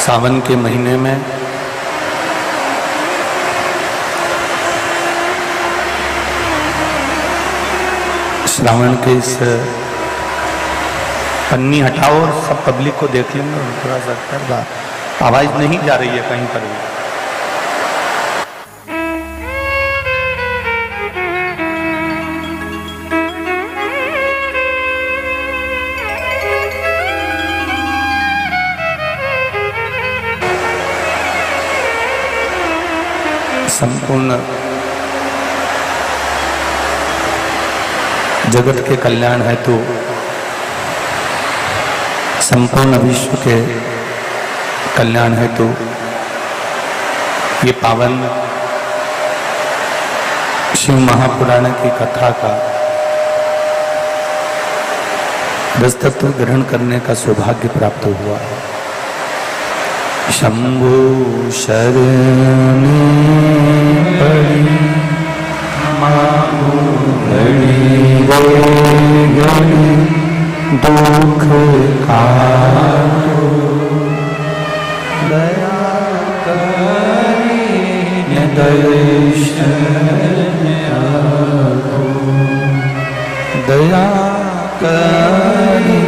सावन के महीने में श्रावण के इस पन्नी हटाओ और सब पब्लिक को देख लेंगे। थोड़ा सा आवाज नहीं जा रही है कहीं पर भी। संपूर्ण जगत के कल्याण हेतु संपूर्ण विश्व के कल्याण हेतु ये पावन शिव महापुराण की कथा का दस्तत्व ग्रहण करने का सौभाग्य प्राप्त हुआ। शंभु शरण पड़ी मानो घड़ी घड़ी दुख कारो दया करी दर्शन आगो दया करी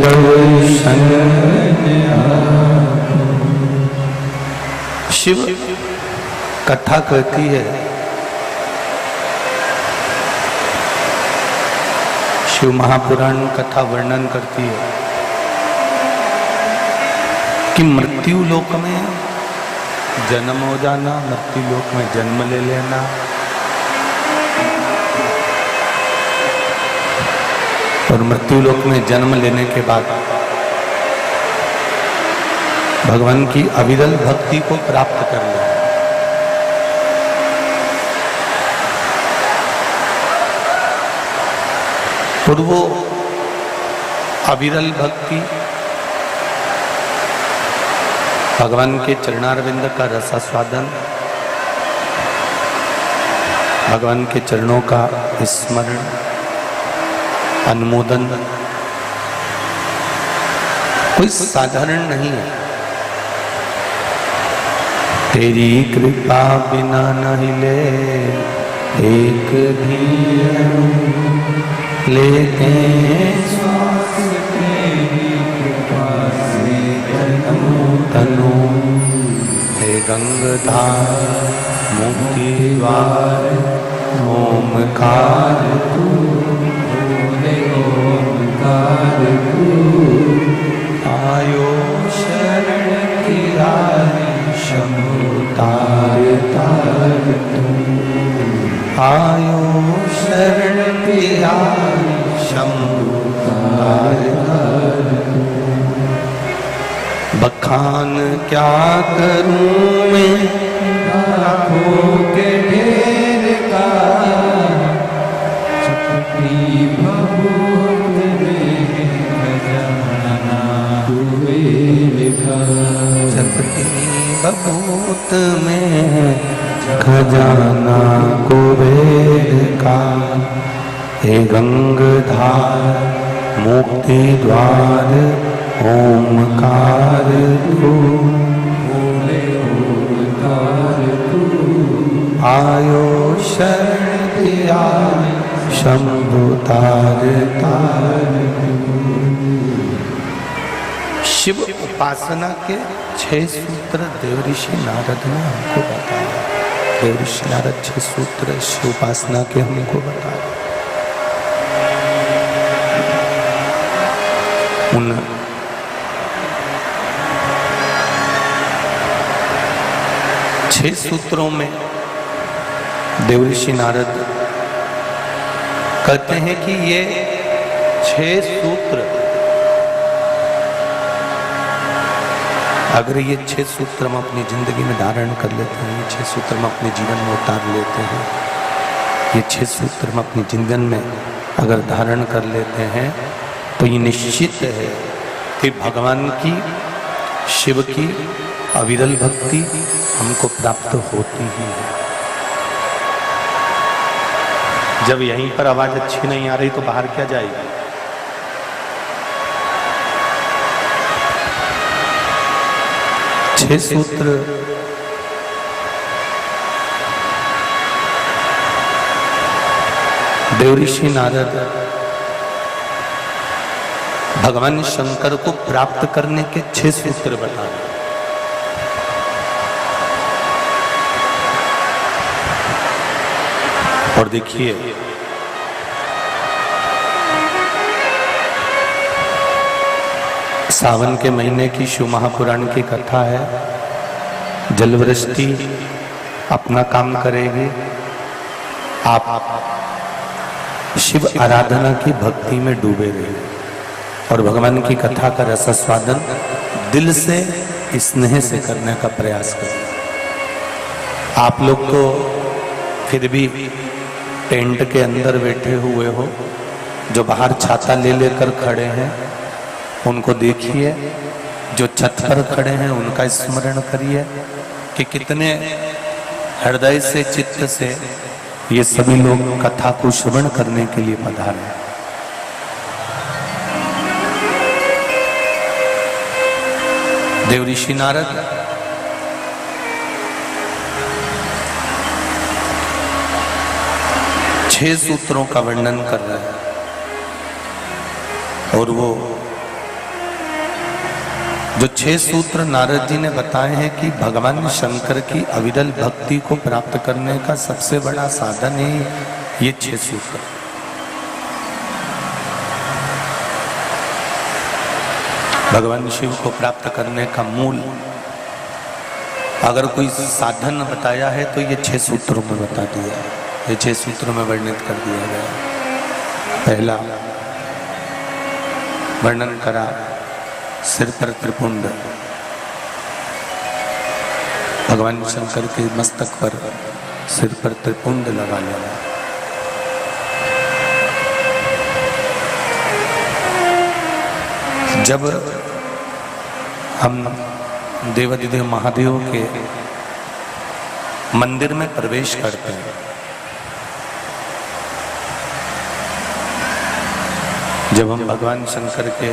दर्शन आगो। शिव कथा कहती है, शिव महापुराण कथा वर्णन करती है कि मृत्यु लोक में जन्म हो जाना, मृत्यु लोक में जन्म ले लेना, और मृत्यु लोक में जन्म लेने के बाद भगवान की अविरल भक्ति को प्राप्त कर लेना। और वो अविरल भक्ति भगवान के चरणारविंद का रसास्वादन, भगवान के चरणों का स्मरण, अनुमोदन कोई साधारण नहीं है। तेरी कृपा बिना नहीं ले एक भी लेते श्वास तेरी कृपा से तनु हे गंगाधार मुक्ति द्वार ओमकार तू बोले ओमकार तू आयो शरण तिरारी शंभु तार तार तू आयो शरण तिरारी शंभु तार तार तू। बखान क्या करूं मैं लाखों के ढेर का, चपटी भभूत में खजाना कुबेर का, चपटी भभूत में खजाना कुबेर का। हे गंगाधार मुक्ति द्वार ओमकार तू बोले ओमकार तू आयो शरण तिरारी शंभु तार तार तू। शिव उपासना के 6 सूत्र देवऋषि नारद ने हमको बताया। देवऋषि नारद 6 सूत्र शिव उपासना के हमको बताया। उन 6 सूत्रों में देवऋषि नारद कहते हैं कि ये 6 सूत्र, अगर ये 6 सूत्र हम अपनी जिंदगी में धारण कर लेते हैं, ये 6 सूत्र हम अपने जीवन में उतार लेते हैं, ये 6 सूत्र हम अपनी जीवन में अगर धारण कर लेते हैं तो ये निश्चित है कि भगवान की, शिव की अविरल भक्ति हमको प्राप्त होती ही है। जब यहीं पर आवाज अच्छी नहीं आ रही तो बाहर क्या जाएगी? छह सूत्र देवऋषि नारद भगवान शंकर को प्राप्त करने के 6 सूत्र बता रहे। और देखिए सावन के महीने की शिव महापुराण की कथा है। जलवृष्टि अपना काम करेगी, आप शिव आराधना की भक्ति में डूबे रहिए और भगवान की कथा का रसास्वादन दिल से स्नेह से करने का प्रयास करिए। आप लोग तो फिर भी टेंट के अंदर बैठे हुए हो, जो बाहर छाता ले लेकर खड़े हैं उनको देखिए, जो छत पर खड़े हैं उनका स्मरण करिए कि कितने हृदय से चित्त से ये सभी लोग कथा को श्रवण करने के लिए पधारे। देवऋषि नारद छह सूत्रों का वर्णन कर रहे हैं और वो जो 6 सूत्र नारद जी ने बताए हैं कि भगवान शंकर की अविरल भक्ति को प्राप्त करने का सबसे बड़ा साधन है ये 6 सूत्र। भगवान शिव को प्राप्त करने का मूल अगर कोई साधन बताया है तो ये 6 सूत्रों में बता दिया है, ये 6 सूत्रों में वर्णित कर दिया गया। पहला वर्णन करा सिर पर त्रिपुंड, भगवान शंकर के मस्तक पर सिर पर त्रिपुंड लगा लेना। जब हम देवाधिदेव महादेव के मंदिर में प्रवेश करते हैं, जब हम भगवान शंकर के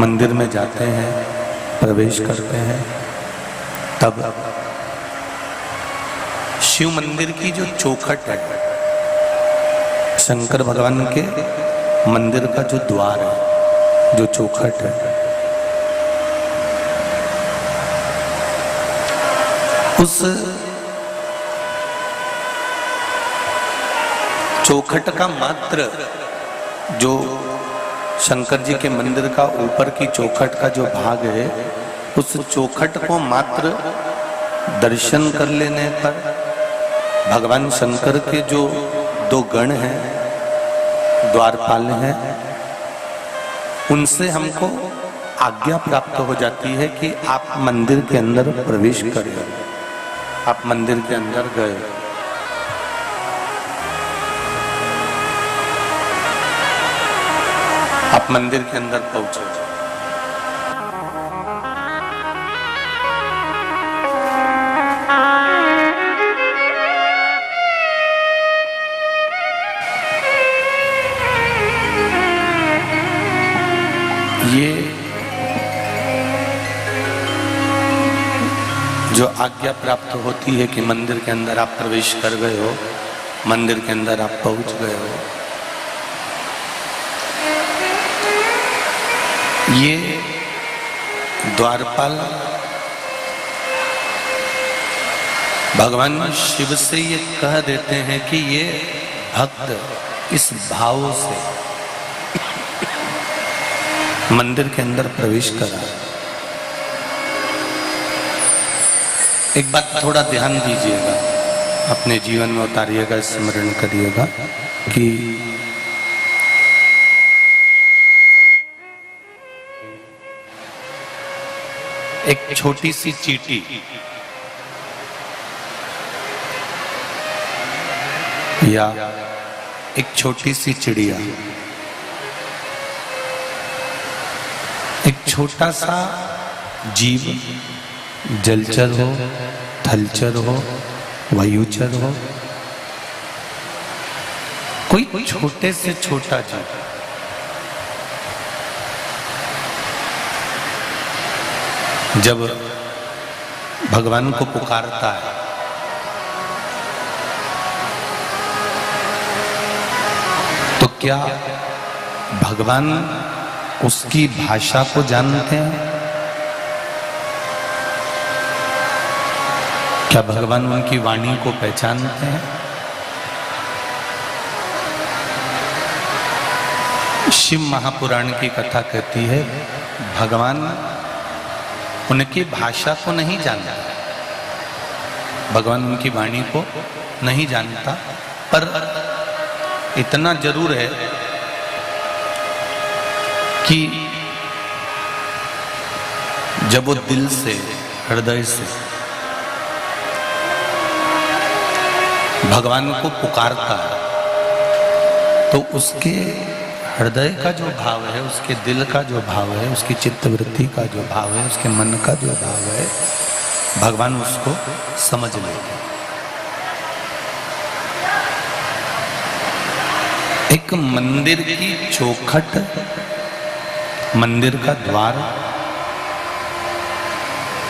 मंदिर में जाते हैं, प्रवेश करते हैं, तब शिव मंदिर की जो चौखट है, शंकर भगवान के मंदिर का जो द्वार है, जो चौखट है, उस चौखट का मात्र जो शंकर जी के मंदिर का ऊपर की चौखट का जो भाग है, उस चौखट को मात्र दर्शन कर लेने पर भगवान शंकर के जो 2 गण हैं, द्वारपाल हैं, उनसे हमको आज्ञा प्राप्त हो जाती है कि आप मंदिर के अंदर प्रवेश करें। आप मंदिर के अंदर गए, आप मंदिर के अंदर पहुंचे, ये जो आज्ञा प्राप्त होती है कि मंदिर के अंदर आप प्रवेश कर गए हो, मंदिर के अंदर आप पहुंच गए हो, ये द्वारपाल भगवान शिव से ये कह देते हैं कि ये भक्त इस भाव से मंदिर के अंदर प्रवेश करा। एक बात थोड़ा ध्यान दीजिएगा, अपने जीवन में उतारिएगा, स्मरण करिएगा कि एक छोटी सी चींटी या एक छोटी सी चिड़िया, एक छोटा सा जीव, जलचर हो, थलचर हो, वायुचर हो, कोई छोटे से छोटा जीव जब भगवान को पुकारता है तो क्या भगवान उसकी भाषा को जानते हैं? क्या भगवान उनकी वाणी को पहचानते हैं? शिव महापुराण की कथा कहती है भगवान उनकी भाषा को नहीं जानता, भगवान उनकी वाणी को नहीं जानता, पर इतना जरूर है कि जब वो दिल से, हृदय से भगवान को पुकारता है तो उसके हृदय का जो भाव है, उसके दिल का जो भाव है, उसकी चित्तवृत्ति का जो भाव है, उसके मन का जो भाव है, भगवान उसको समझ लेते। एक मंदिर की चौखट, मंदिर का द्वार,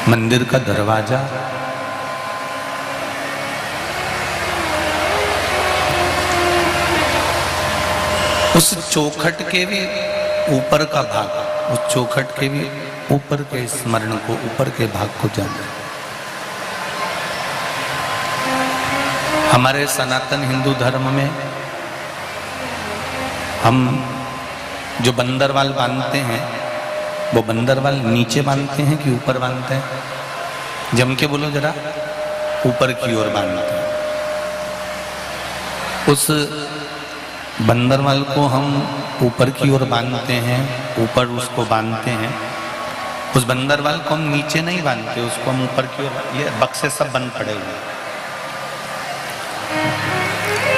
मंदिर का दरवाजा, उस चौखट के भी ऊपर का भाग, उस चौखट के भी ऊपर के स्मरण को, ऊपर के भाग को जाने। हमारे सनातन हिंदू धर्म में हम जो बंदरवाल बांधते हैं वो बंदरवाल नीचे बांधते हैं कि ऊपर बांधते हैं? जम के बोलो जरा, ऊपर की ओर बांधते हैं। उस बंदरवाल को हम ऊपर की ओर बांधते हैं, ऊपर उसको बांधते हैं। उस बंदरवाल को हम नीचे नहीं बांधते, उसको हम ऊपर की ओर, ये बक्से सब बंद पड़े हुए।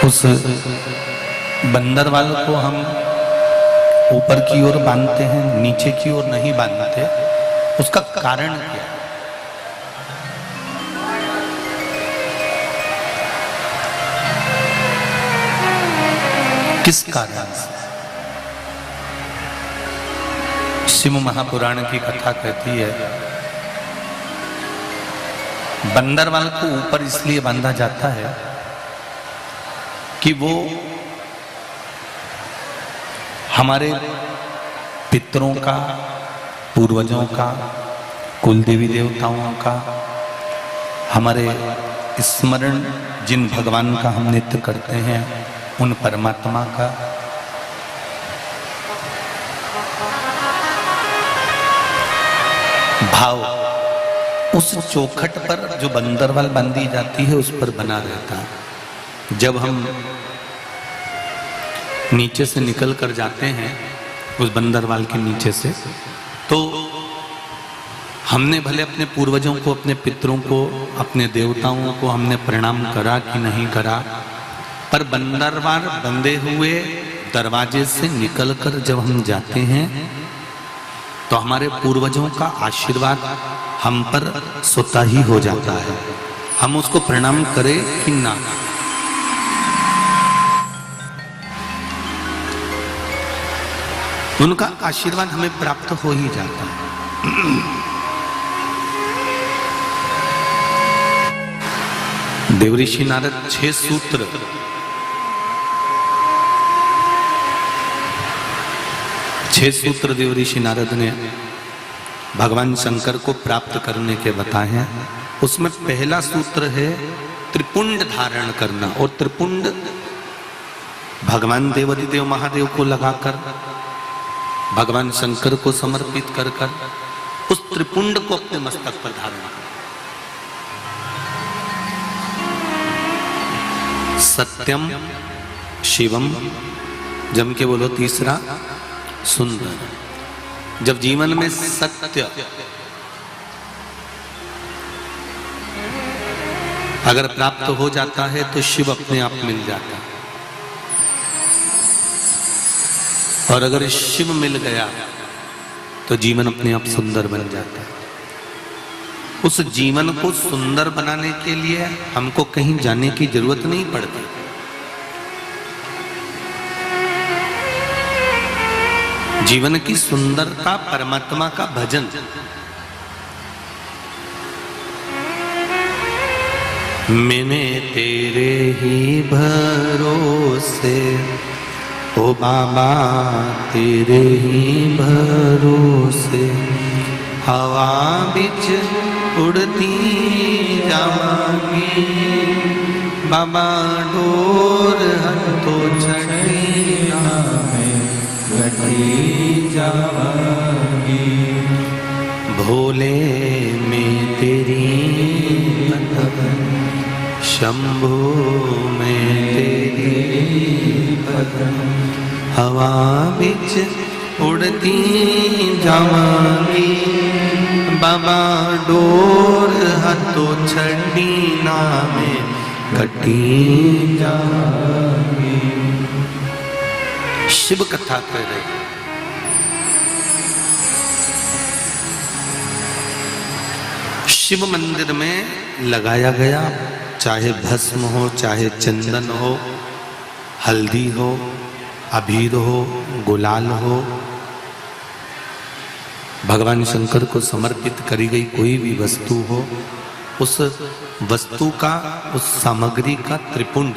उस बंदरवाल को हम ऊपर की ओर बांधते हैं, नीचे की ओर नहीं बांधते। उसका कारण क्या है? किस कारण से? शिव महापुराण की कथा कहती है बंदरवाल को ऊपर इसलिए बांधा जाता है कि वो हमारे पितरों का, पूर्वजों का, कुल देवी देवताओं का, हमारे स्मरण जिन भगवान का हम नित्य करते हैं उन परमात्मा का, भाव उस चौखट पर जो बंदरवाल बांधी जाती है उस पर बना रहता है। जब हम नीचे से निकल कर जाते हैं उस बंदरवाल के नीचे से, तो हमने भले अपने पूर्वजों को, अपने पितरों को, अपने देवताओं को हमने प्रणाम करा कि नहीं करा, पर बंदरवाल बंधे हुए दरवाजे से निकलकर जब हम जाते हैं तो हमारे पूर्वजों का आशीर्वाद हम पर स्वतः ही हो जाता है, हम उसको प्रणाम करें कि ना। उनका आशीर्वाद हमें प्राप्त हो ही जाता है। देवऋषि नारद 6 सूत्र देवऋषि नारद ने भगवान शंकर को प्राप्त करने के बताए हैं। उसमें पहला सूत्र है त्रिपुंड धारण करना, और त्रिपुंड भगवान देवाधिदेव महादेव को लगाकर, भगवान शंकर को समर्पित कर उस त्रिपुंड को अपने मस्तक पर धारण कर। सत्यम शिवम, जम के बोलो तीसरा, सुंदर। जब जीवन में सत्य अगर प्राप्त हो जाता है तो शिव अपने आप मिल जाता है, और अगर शिव मिल गया तो जीवन अपने आप सुंदर बन जाता है। उस जीवन को सुंदर बनाने के लिए हमको कहीं जाने की जरूरत नहीं पड़ती। जीवन की सुंदरता परमात्मा का भजन, मैंने तेरे ही भरोसे, ओ बाबा तेरे ही भरोसे, हवा बिच उड़ती जावांगी, बाबा डोर हथो छड़ी में गठी जावांगी, भोले में तेरी पतन, शंभू में तेरी पतन, हवा बिच उड़ती जावांगी, बाबा डोर हथो छड़ी में गठी जावांगी। शिव कथा कह रहे, शिव मंदिर में लगाया गया, चाहे भस्म हो, चाहे चंदन हो, हल्दी हो, अबीर हो, गुलाल हो, भगवान शंकर को समर्पित करी गई कोई भी वस्तु हो, उस वस्तु का, उस सामग्री का त्रिपुंड।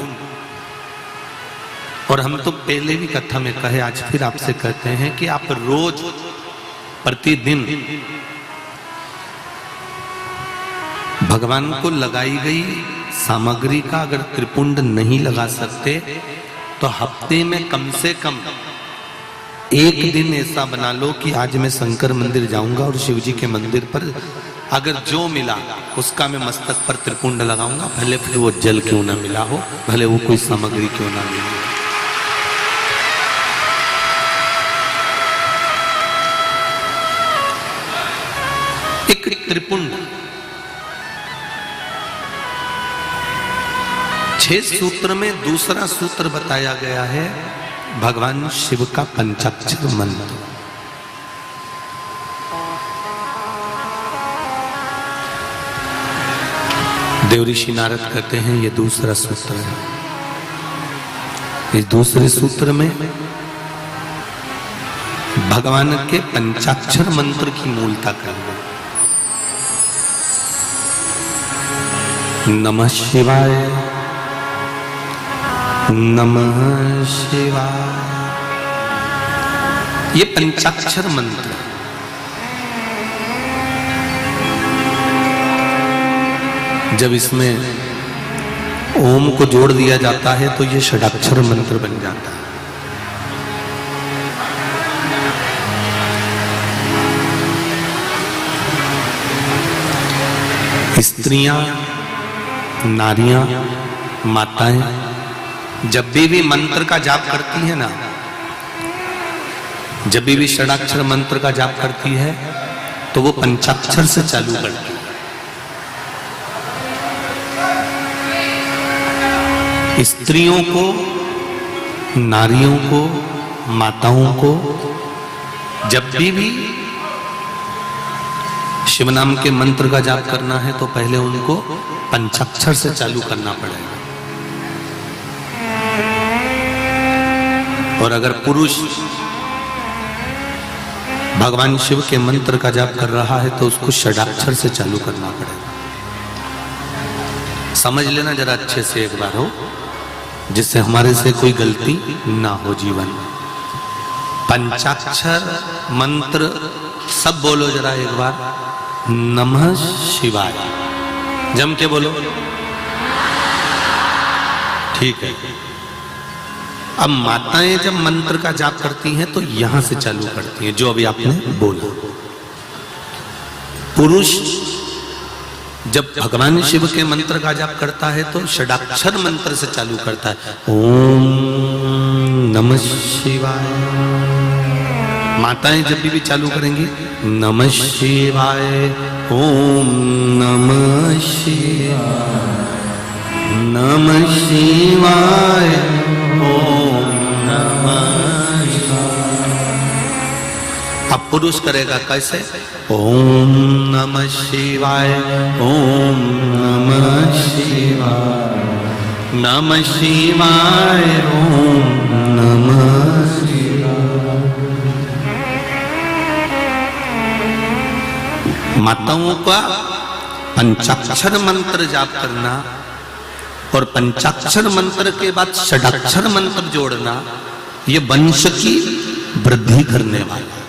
और हम तो पहले भी कथा में कहे, आज फिर आपसे कहते हैं कि आप रोज प्रतिदिन भगवान को लगाई गई सामग्री का अगर त्रिपुंड नहीं लगा सकते तो हफ्ते में कम से कम एक दिन ऐसा बना लो कि आज मैं शंकर मंदिर जाऊंगा और शिव जी के मंदिर पर अगर जो मिला उसका मैं मस्तक पर त्रिपुंड लगाऊंगा, भले फिर वो जल क्यों ना मिला हो, भले वो कोई सामग्री क्यों ना मिली हो। एक त्रिपुंड 6 सूत्र में दूसरा सूत्र बताया गया है भगवान शिव का पंचाक्षर मंत्र। देव ऋषि नारद कहते हैं ये दूसरा सूत्र है। इस दूसरे सूत्र में भगवान के पंचाक्षर मंत्र की मूलता करना। नमः शिवाय, नमः शिवाय, ये पंचाक्षर मंत्र। जब इसमें ओम को जोड़ दिया जाता है तो ये षडाक्षर मंत्र बन जाता है। स्त्रियां, नारियां, माताएं जब भी मंत्र का जाप करती है ना, जब भी षडाक्षर मंत्र का जाप करती है तो वो पंचाक्षर से चालू करती है। स्त्रियों को, नारियों को, माताओं को जब भी शिव नाम के मंत्र का जाप करना है तो पहले उनको पंचाक्षर से चालू करना पड़ेगा। और अगर पुरुष भगवान शिव के मंत्र का जाप कर रहा है तो उसको षडाक्षर से चालू करना पड़ेगा। समझ लेना जरा अच्छे से एक बार हो, जिससे हमारे से कोई गलती ना हो जीवन में। पंचाक्षर मंत्र सब बोलो जरा एक बार। नमः शिवाय, जम के बोलो। ठीक है। अब माताएं जब मंत्र का जाप करती हैं तो यहां से चालू करती हैं, जो अभी आपने बोला। पुरुष जब भगवान शिव के मंत्र का जाप करता है तो षडाक्षर मंत्र से चालू करता है। ओम नमः शिवाय। माताएं जब भी चालू करेंगी नमः शिवाय, ओम नमः शिवाय, नमः शिवाय, ओम नमः शिवाय। अब पुरुष करेगा कैसे? ओम नमः शिवाय, ओम नमः शिवाय, नमः शिवाय, ओम नमः शिवाय। माताओं का पंचाक्षर मंत्र जाप करना और पंचाक्षर मंत्र के बाद षडाक्षर मंत्र जोड़ना ये वंश की वृद्धि करने वाला।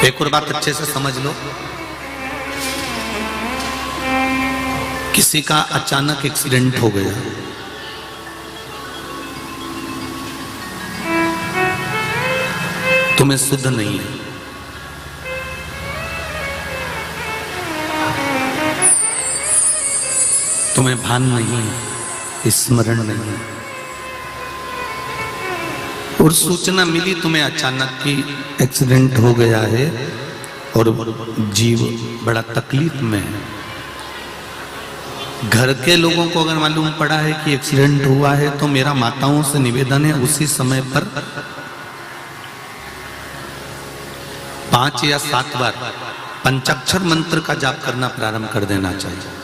एक और बात अच्छे से समझ लो, किसी का अचानक एक्सीडेंट हो गया, तुम्हें शुद्ध नहीं है, तुम्हें भान नहीं है, स्मरण नहीं है, और सूचना मिली तुम्हें अचानक कि एक्सीडेंट हो गया है और जीव बड़ा तकलीफ में है। घर के लोगों को अगर मालूम पड़ा है कि एक्सीडेंट हुआ है तो मेरा माताओं से निवेदन है उसी समय पर 5 या 7 बार पंचाक्षर मंत्र का जाप करना प्रारंभ कर देना चाहिए।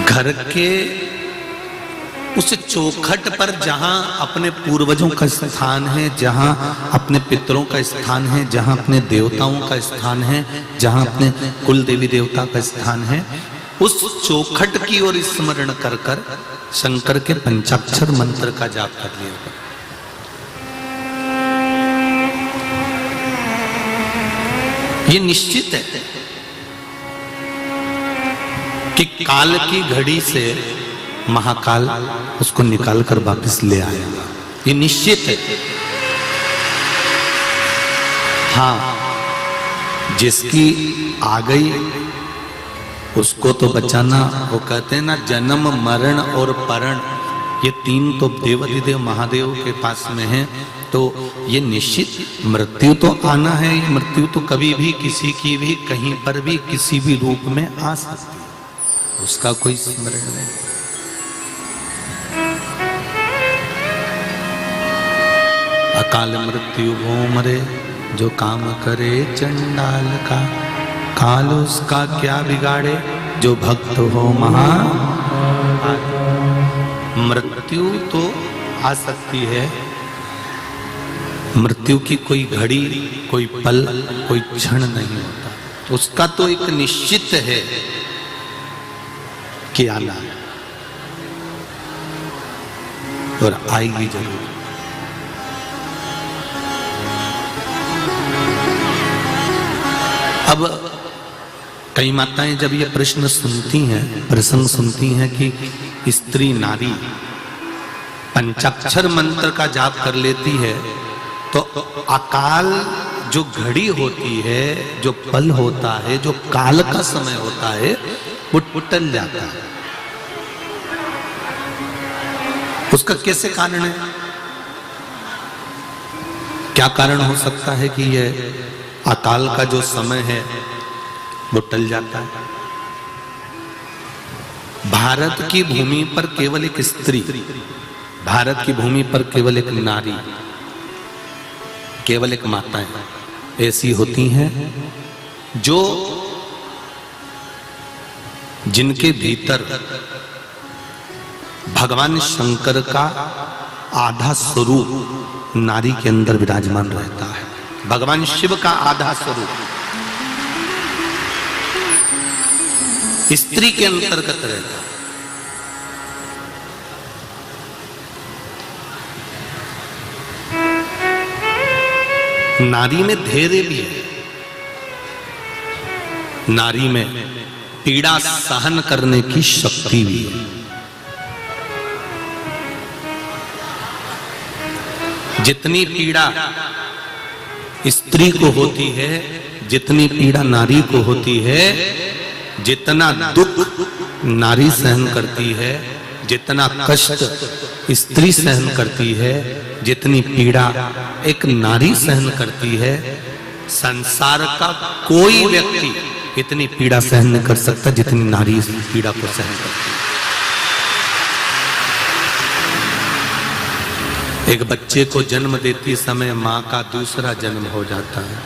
घर के उस चौखट पर जहां अपने पूर्वजों का स्थान है, जहां अपने पितरों का स्थान है, जहां अपने देवताओं का स्थान है, जहां अपने कुल देवी देवता का स्थान है, उस चौखट की ओर स्मरण कर कर शंकर के पंचाक्षर मंत्र का जाप कर लिया कर। ये निश्चित है कि काल की घड़ी से महाकाल उसको निकाल कर वापस ले आएगा, ये निश्चित है। हाँ, जिसकी आ गई उसको तो बचाना, वो कहते हैं ना जन्म मरण और परण, ये 3 तो देवाधिदेव महादेव के पास में है। तो ये निश्चित मृत्यु तो आना है, ये मृत्यु तो कभी भी किसी की भी कहीं पर भी किसी भी रूप में आ सकती है, उसका कोई स्मरण नहीं। अकाल मृत्यु वो मरे जो काम करे चंडाल का, काल उसका क्या बिगाड़े जो भक्त हो महा। मृत्यु तो आ सकती है, मृत्यु की कोई घड़ी, कोई पल, कोई क्षण नहीं होता, तो उसका तो एक निश्चित है कि आना है और आएगी जरूर। अब कई माताएं जब ये प्रश्न सुनती हैं, प्रसंग सुनती हैं कि स्त्री नारी पंचाक्षर मंत्र का जाप कर लेती है, तो अकाल जो घड़ी होती है, जो पल होता है, जो काल का समय होता है, वो टल जाता है। उसका कैसे कारण है? क्या कारण हो सकता है कि यह अकाल का जो समय है वो टल जाता है? भारत की भूमि पर केवल एक स्त्री, भारत की भूमि पर केवल एक नारी, केवल एक माताएं ऐसी होती हैं जो जिनके भीतर भगवान शंकर का आधा स्वरूप नारी के अंदर विराजमान रहता है। भगवान शिव का आधा स्वरूप स्त्री के अंतर्गत रहता है। नारी में धैर्य भी है, नारी में पीड़ा सहन करने की शक्ति भी है। जितनी पीड़ा स्त्री को होती है, जितनी पीड़ा नारी को होती है, जितना दुख नारी सहन करती है, जितना कष्ट स्त्री सहन करती है, जितनी पीड़ा एक नारी सहन करती है, संसार का कोई व्यक्ति इतनी पीड़ा सहन नहीं कर सकता जितनी नारी इस पीड़ा को सहन करती है। एक बच्चे को जन्म देती समय माँ का दूसरा जन्म हो जाता है।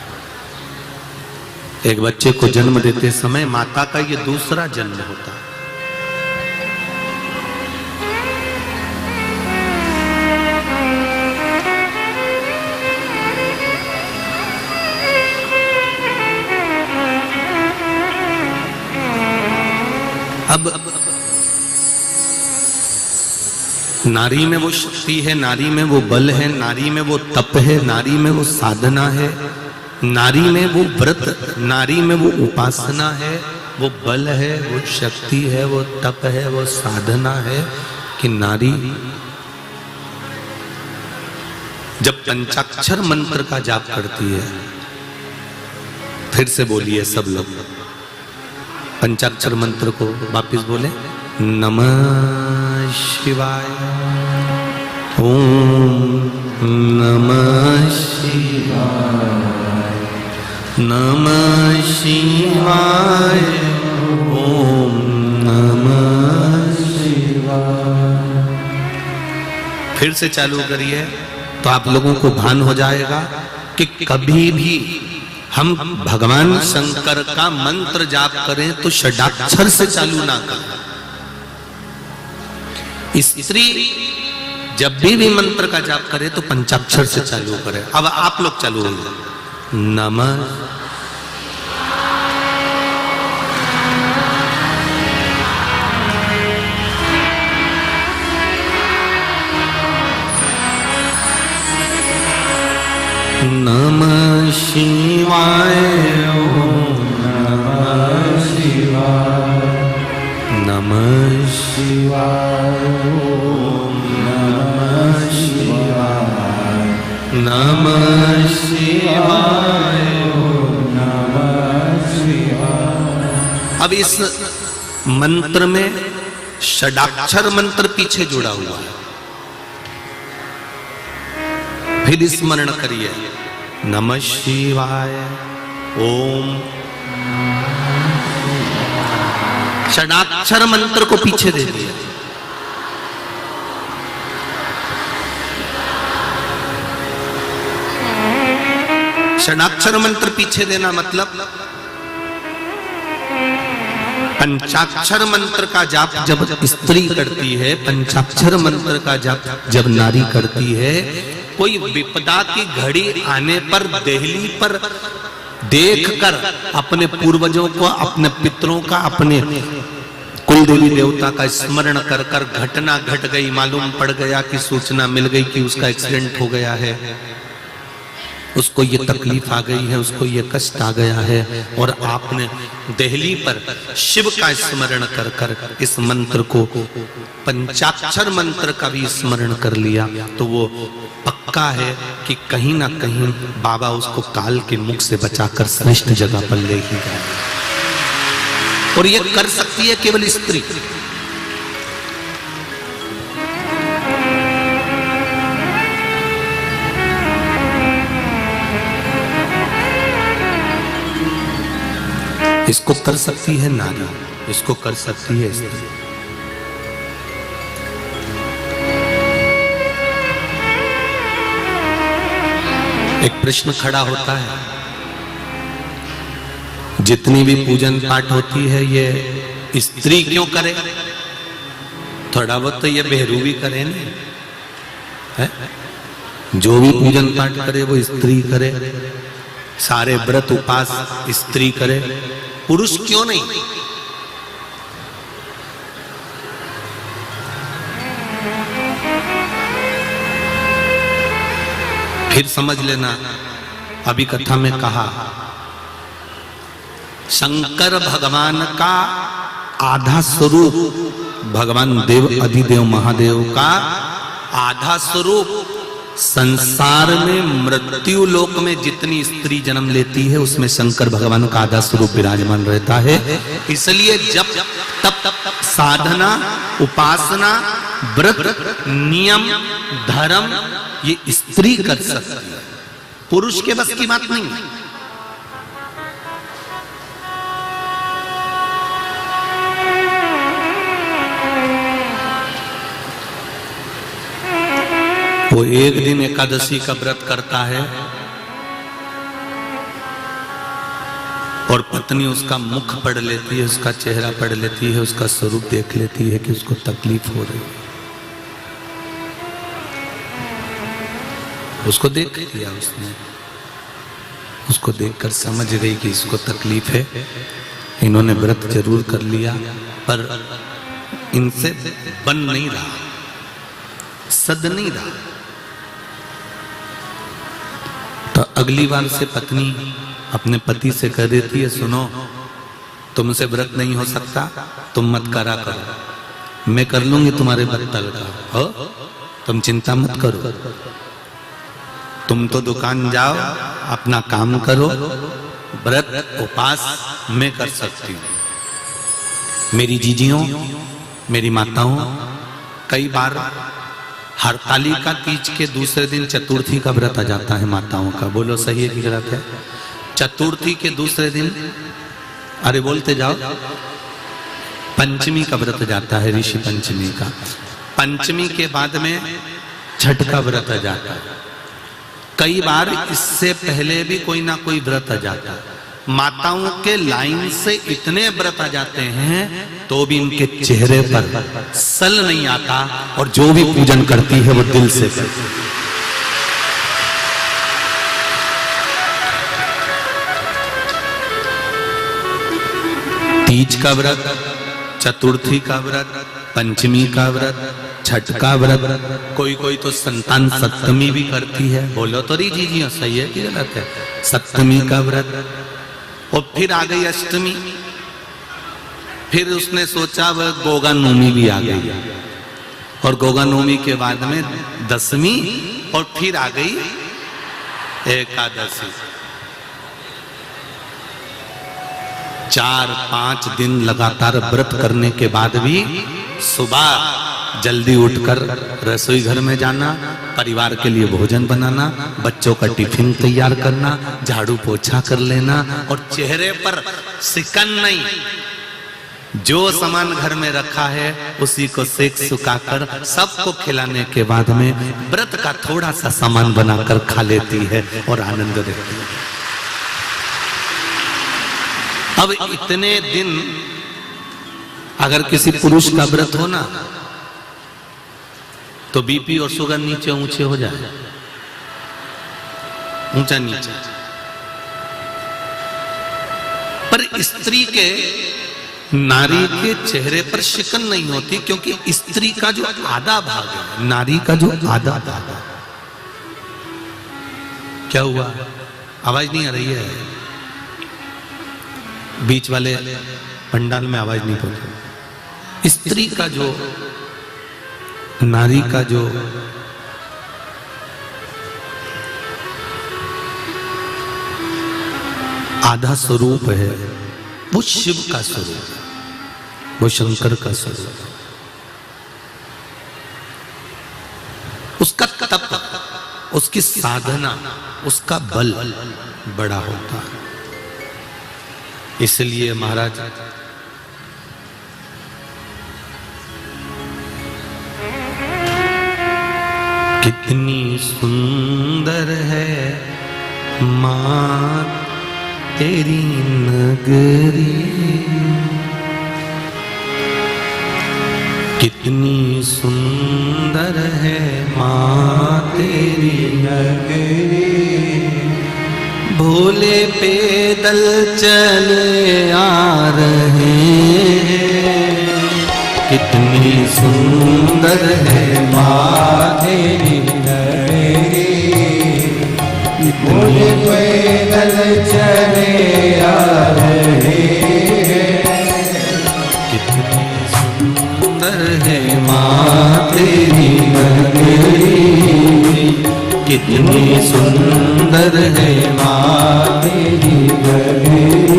एक बच्चे को जन्म देते समय माता का ये दूसरा जन्म होता है। अब नारी में वो शक्ति है, नारी में वो बल है, नारी में वो तप है, नारी में वो साधना है, नारी में वो व्रत, नारी में वो उपासना है, वो बल है, वो शक्ति है, वो तप है, वो साधना है कि नारी जब पंचाक्षर मंत्र का जाप करती है, फिर से बोलिए सब लोग पंचाक्षर मंत्र को वापिस बोले, नमः शिवाय, ओम नमः शिवाय, नमः शिवाय, ओम नमः शिवाय। फिर से चालू करिए तो आप लोगों को भान हो जाएगा कि कभी भी हम भगवान शंकर का मंत्र जाप करें तो षडाक्षर से चालू ना करें। स्त्री जब भी मंत्र का जाप करे तो पंचाक्षर से चालू करे। अब आप लोग चालू होंगे, नमः नमः शिवाय, ओम नमः शिवाय, नमः शिवाय, ओम नमः शिवाय, नमः शिवाय, ओम नमः शिवाय। अब इस मंत्र में षडाक्षर मंत्र पीछे जुड़ा हुआ है। फिर स्मरण करिए, नमः शिवाय, ओम। षडाक्षर मंत्र को पीछे दे दिया। षडाक्षर मंत्र पीछे देना मतलब पंचाक्षर मंत्र का जाप जब स्त्री करती है, पंचाक्षर मंत्र का जाप जब नारी करती है, कोई विपदा की घड़ी आने पर देहली पर देखकर अपने पूर्वजों को, अपने पितरों का, अपने कुल देवी देवता का स्मरण कर कर घटना घट गई, मालूम पड़ गया कि सूचना मिल गई कि उसका एक्सीडेंट हो गया है, उसको ये तकलीफ आ गई है, उसको ये कष्ट आ गया है, और आपने देहली पर शिव का स्मरण कर कर इस मंत्र को, पंचाक्षर मंत्र का भी स्मरण कर लिया, तो वो पक्का है कि कहीं ना कहीं बाबा उसको काल के मुख से बचाकर श्रेष्ठ जगह पर ले ही गए। और ये कर सकती है केवल स्त्री। इसको कर सकती है नारी, इसको कर सकती है स्त्री। एक प्रश्न खड़ा होता है, जितनी भी पूजन पाठ होती है ये स्त्री क्यों करे? थोड़ा बहुत तो ये बहरू भी करे नहीं है? जो भी पूजन पाठ करे वो स्त्री करे, सारे व्रत उपास स्त्री करे, पुरुष क्यों नहीं? फिर समझ लेना, अभी कथा में कहा शंकर भगवान का आधा स्वरूप, भगवान देव अधिदेव महादेव का आधा स्वरूप संसार में मृत्यु लोक में जितनी स्त्री जन्म लेती है उसमें शंकर भगवान का आधा स्वरूप विराजमान रहता है। इसलिए जब तब साधना, उपासना, व्रत, नियम, धर्म ये स्त्री कर सकती है, पुरुष के बस की बात नहीं है। वो एक दिन एकादशी का व्रत करता है और पत्नी उसका मुख पढ़ लेती है, उसका चेहरा पढ़ लेती है, उसका स्वरूप देख लेती है कि उसको तकलीफ हो रही है। उसको देख लिया उसने, उसको देखकर समझ गई कि इसको तकलीफ है, इन्होंने व्रत जरूर कर लिया पर इनसे बन नहीं रहा, सद नहीं रहा। तो अगली बार से पत्नी अपने पति से कह देती है, सुनो तुमसे व्रत नहीं हो सकता, तुम मत करा करो, मैं कर लूंगी तुम्हारे बत्तल का, हो तुम चिंता मत करो, तुम तो दुकान जाओ अपना काम करो, व्रत उपास मैं कर सकती हूँ। मेरी जीजियों, मेरी माताओं, कई बार हरतालिका तीज के दूसरे दिन चतुर्थी का व्रत आ जाता है माताओं का। बोलो सही है कि गलत है? चतुर्थी के दूसरे दिन, अरे बोलते जाओ, पंचमी का व्रत जाता है, ऋषि पंचमी का। पंचमी के बाद में छठ का व्रत आ जाता है। कई बार इससे पहले भी कोई ना कोई व्रत आ जाता है। माताओं के लाइन से इतने व्रत आ जाते हैं तो भी इनके चेहरे पर सल नहीं आता, और जो भी पूजन करती है वो दिल से करती है। तीज का व्रत, चतुर्थी का व्रत, पंचमी का व्रत, छठ का व्रत, कोई कोई तो संतान सप्तमी भी करती है। बोलो तो री जी सही है कि गलत है? सप्तमी का व्रत, और फिर आ गई अष्टमी, फिर उसने सोचा वह गोगा नवमी भी आ गई, और गोगा नवमी के बाद में दशमी, और फिर आ गई एकादशी। 4-5 दिन लगातार व्रत करने के बाद भी सुबह जल्दी उठकर रसोई घर में जाना, परिवार के लिए भोजन बनाना, बच्चों का टिफिन तैयार करना, झाड़ू पोछा कर लेना, और चेहरे पर सिकन नहीं, जो सामान घर में रखा है उसी को सेक सुखाकर सबको खिलाने के बाद में व्रत का थोड़ा सा सामान बनाकर खा लेती है और आनंद लेती है। अब इतने दिन अगर किसी पुरुष का व्रत हो ना तो बीपी और शुगर नीचे ऊंचे हो जाए, ऊंचा नीचे। पर स्त्री के, नारी के चेहरे पर शिकन नहीं होती, क्योंकि स्त्री का जो आधा भाग है, नारी का जो आधा भाग है। क्या हुआ? आवाज नहीं आ रही है? बीच वाले पंडाल में आवाज नहीं पहुंची। स्त्री का जो, नारी का जो आधा स्वरूप है वो शिव का स्वरूप है, वो शंकर का स्वरूप है। उसका तप, उसकी साधना, उसका बल बड़ा होता है। इसलिए महाराज कितनी सुंदर है माँ तेरी नगरी, कितनी सुंदर है माँ तेरी नगरी, भोले पैदल चले आ रहे हैं, कितनी सुंदर है माँ तेरी नगरी, भोले पैदल चले आ रहे हैं, कितनी सुंदर है माँ तेरी नगरी, कितनी सुंदर है माँ तेरी नगरी,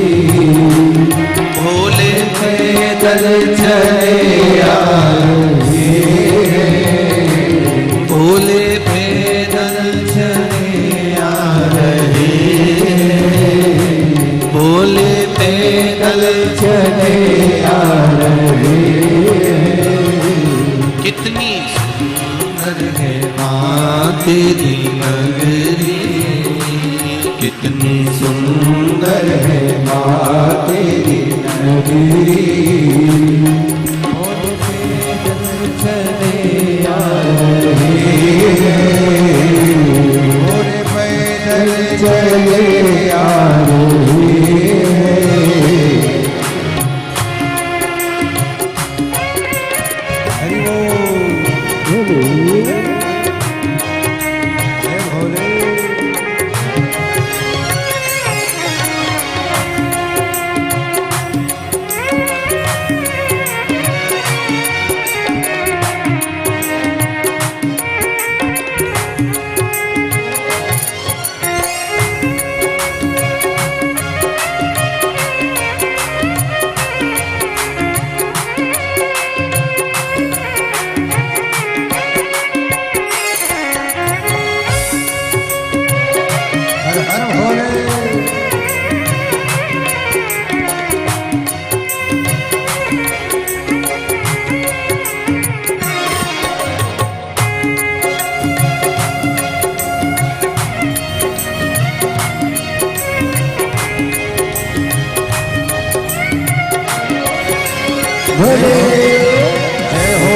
भोले पैदल चले आ रहे हैं, भोले पैदल चले आ रहे हैं, भोले पैदल चले आ रहे हैं, कितनी सुंदर है माँ तेरी नगरी, कितनी सुंदर है माँ तेरी नगरी, भोले पैदल चले आ रहे हैं, भोले पैदल चले आ रहे हैं, भोले जय हो।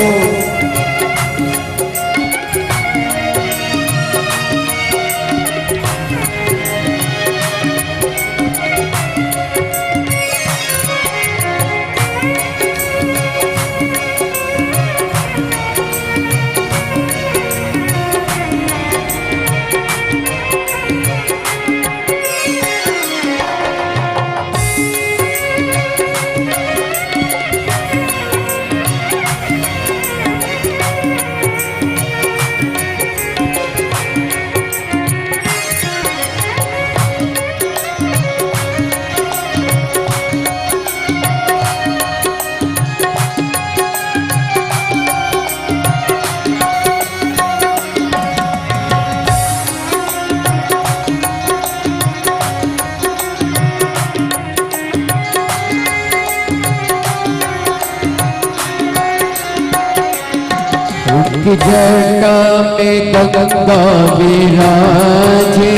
उनकी जटा में गंगा विराजे,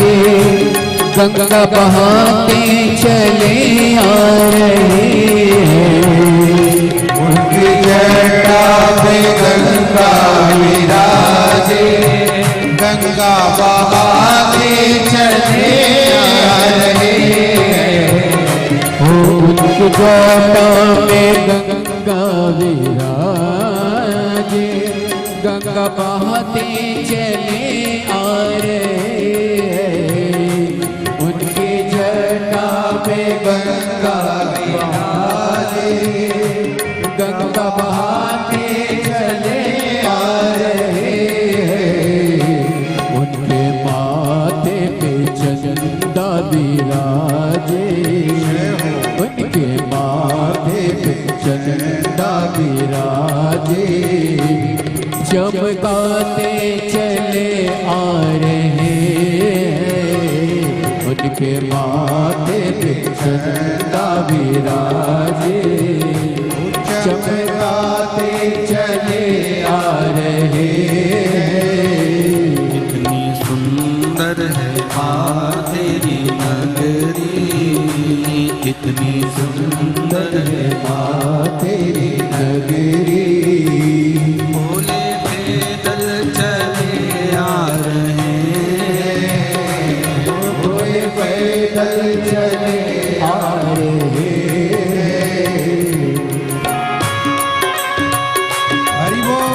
गंगा बहाते चले आ रहे हैं। उनकी जटा में गंगा विराजे, गंगा बहाते चले आ रहे हैं। उनकी जटा में गंगा विराजे, गंगा बहाते चले आ रहे हैं। उनकी जटा में गंगा विराजे, गंगा बहाते चले आ रहे हैं। उनके माथे पे चंदा विराजे, उनके माथे पे चंदा विराजे, चमकाते चले आ रहे हैं। उनके माथे पे चंदा विराजे, चमकाते चले आ रहे हैं। इतनी सुंदर है माँ तेरी नगरी, इतनी सुंदर है माँ तेरी नगरी। पैदल चले आ रहे हैं। हरि बोल।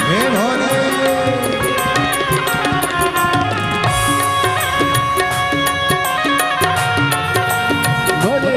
हे भोले। भोले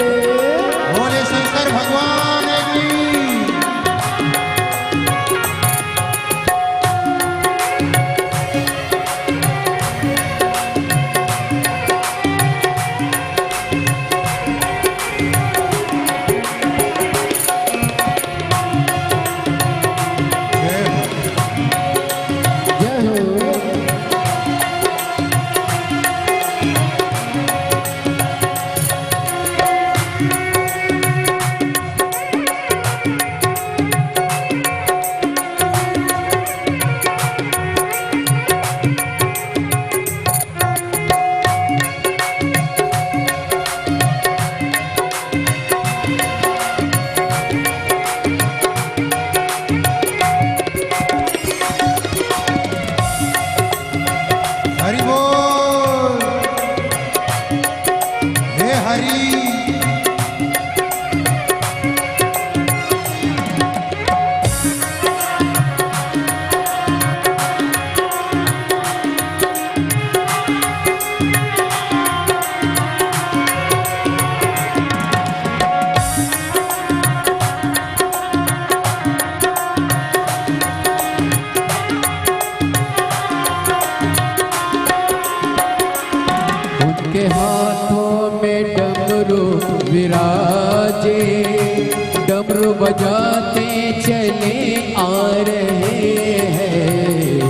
बाजे डमरू बजाते चले आ रहे हैं।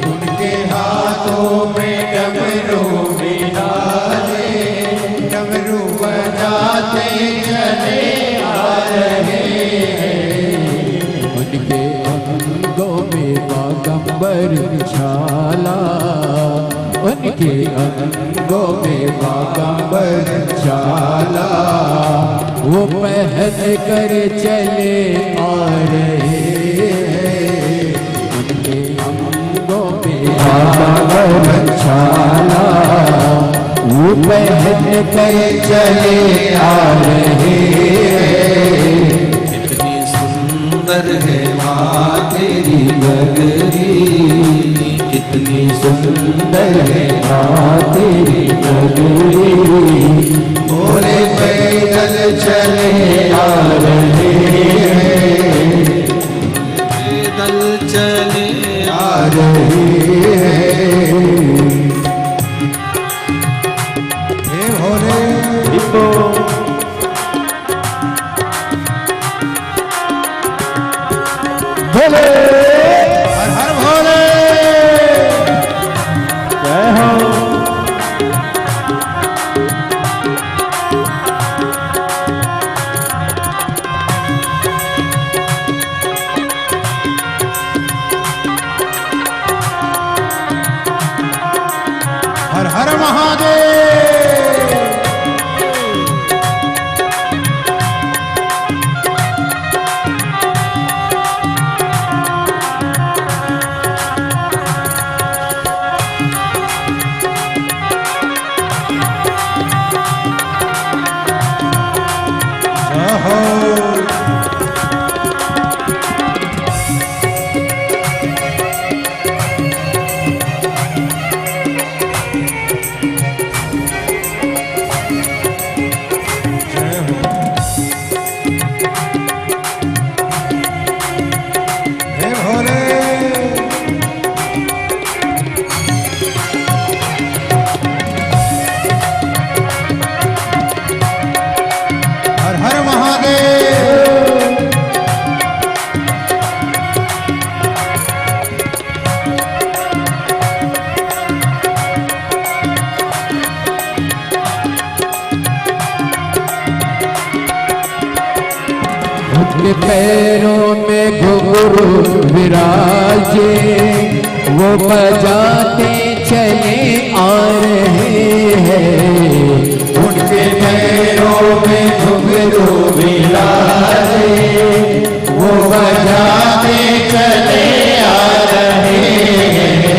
उनके हाथों में डमरू बिराजे, डमरू बजाते चले आ रहे हैं। उनके अंगों में बागंबर छाला, उनके अंगों में बागंबर छाला, वो पहन कर चले आ रहे हैं। उनके अंगों में बागंबर छाला, वो पहन कर चले आ रहे हैं। कितनी सुंदर है माँ तेरी नगरी, कितनी सुंदर है माँ तेरी नगरी, भोले पैदल चले आ रहे हैं, पैदल चले आ रहे हैं। हे भोले भोले हर हर भोले, जय हो। हर हर महादेव। जय हो। जय हो। हे भोले हर हर महादेव। उनके पैरों में घुंघरू विराजे, वो बजाते चले आ रहे हैं। उनके पैरों में घुंघरू बिराजे, वो बजाते चले आ रहे हैं।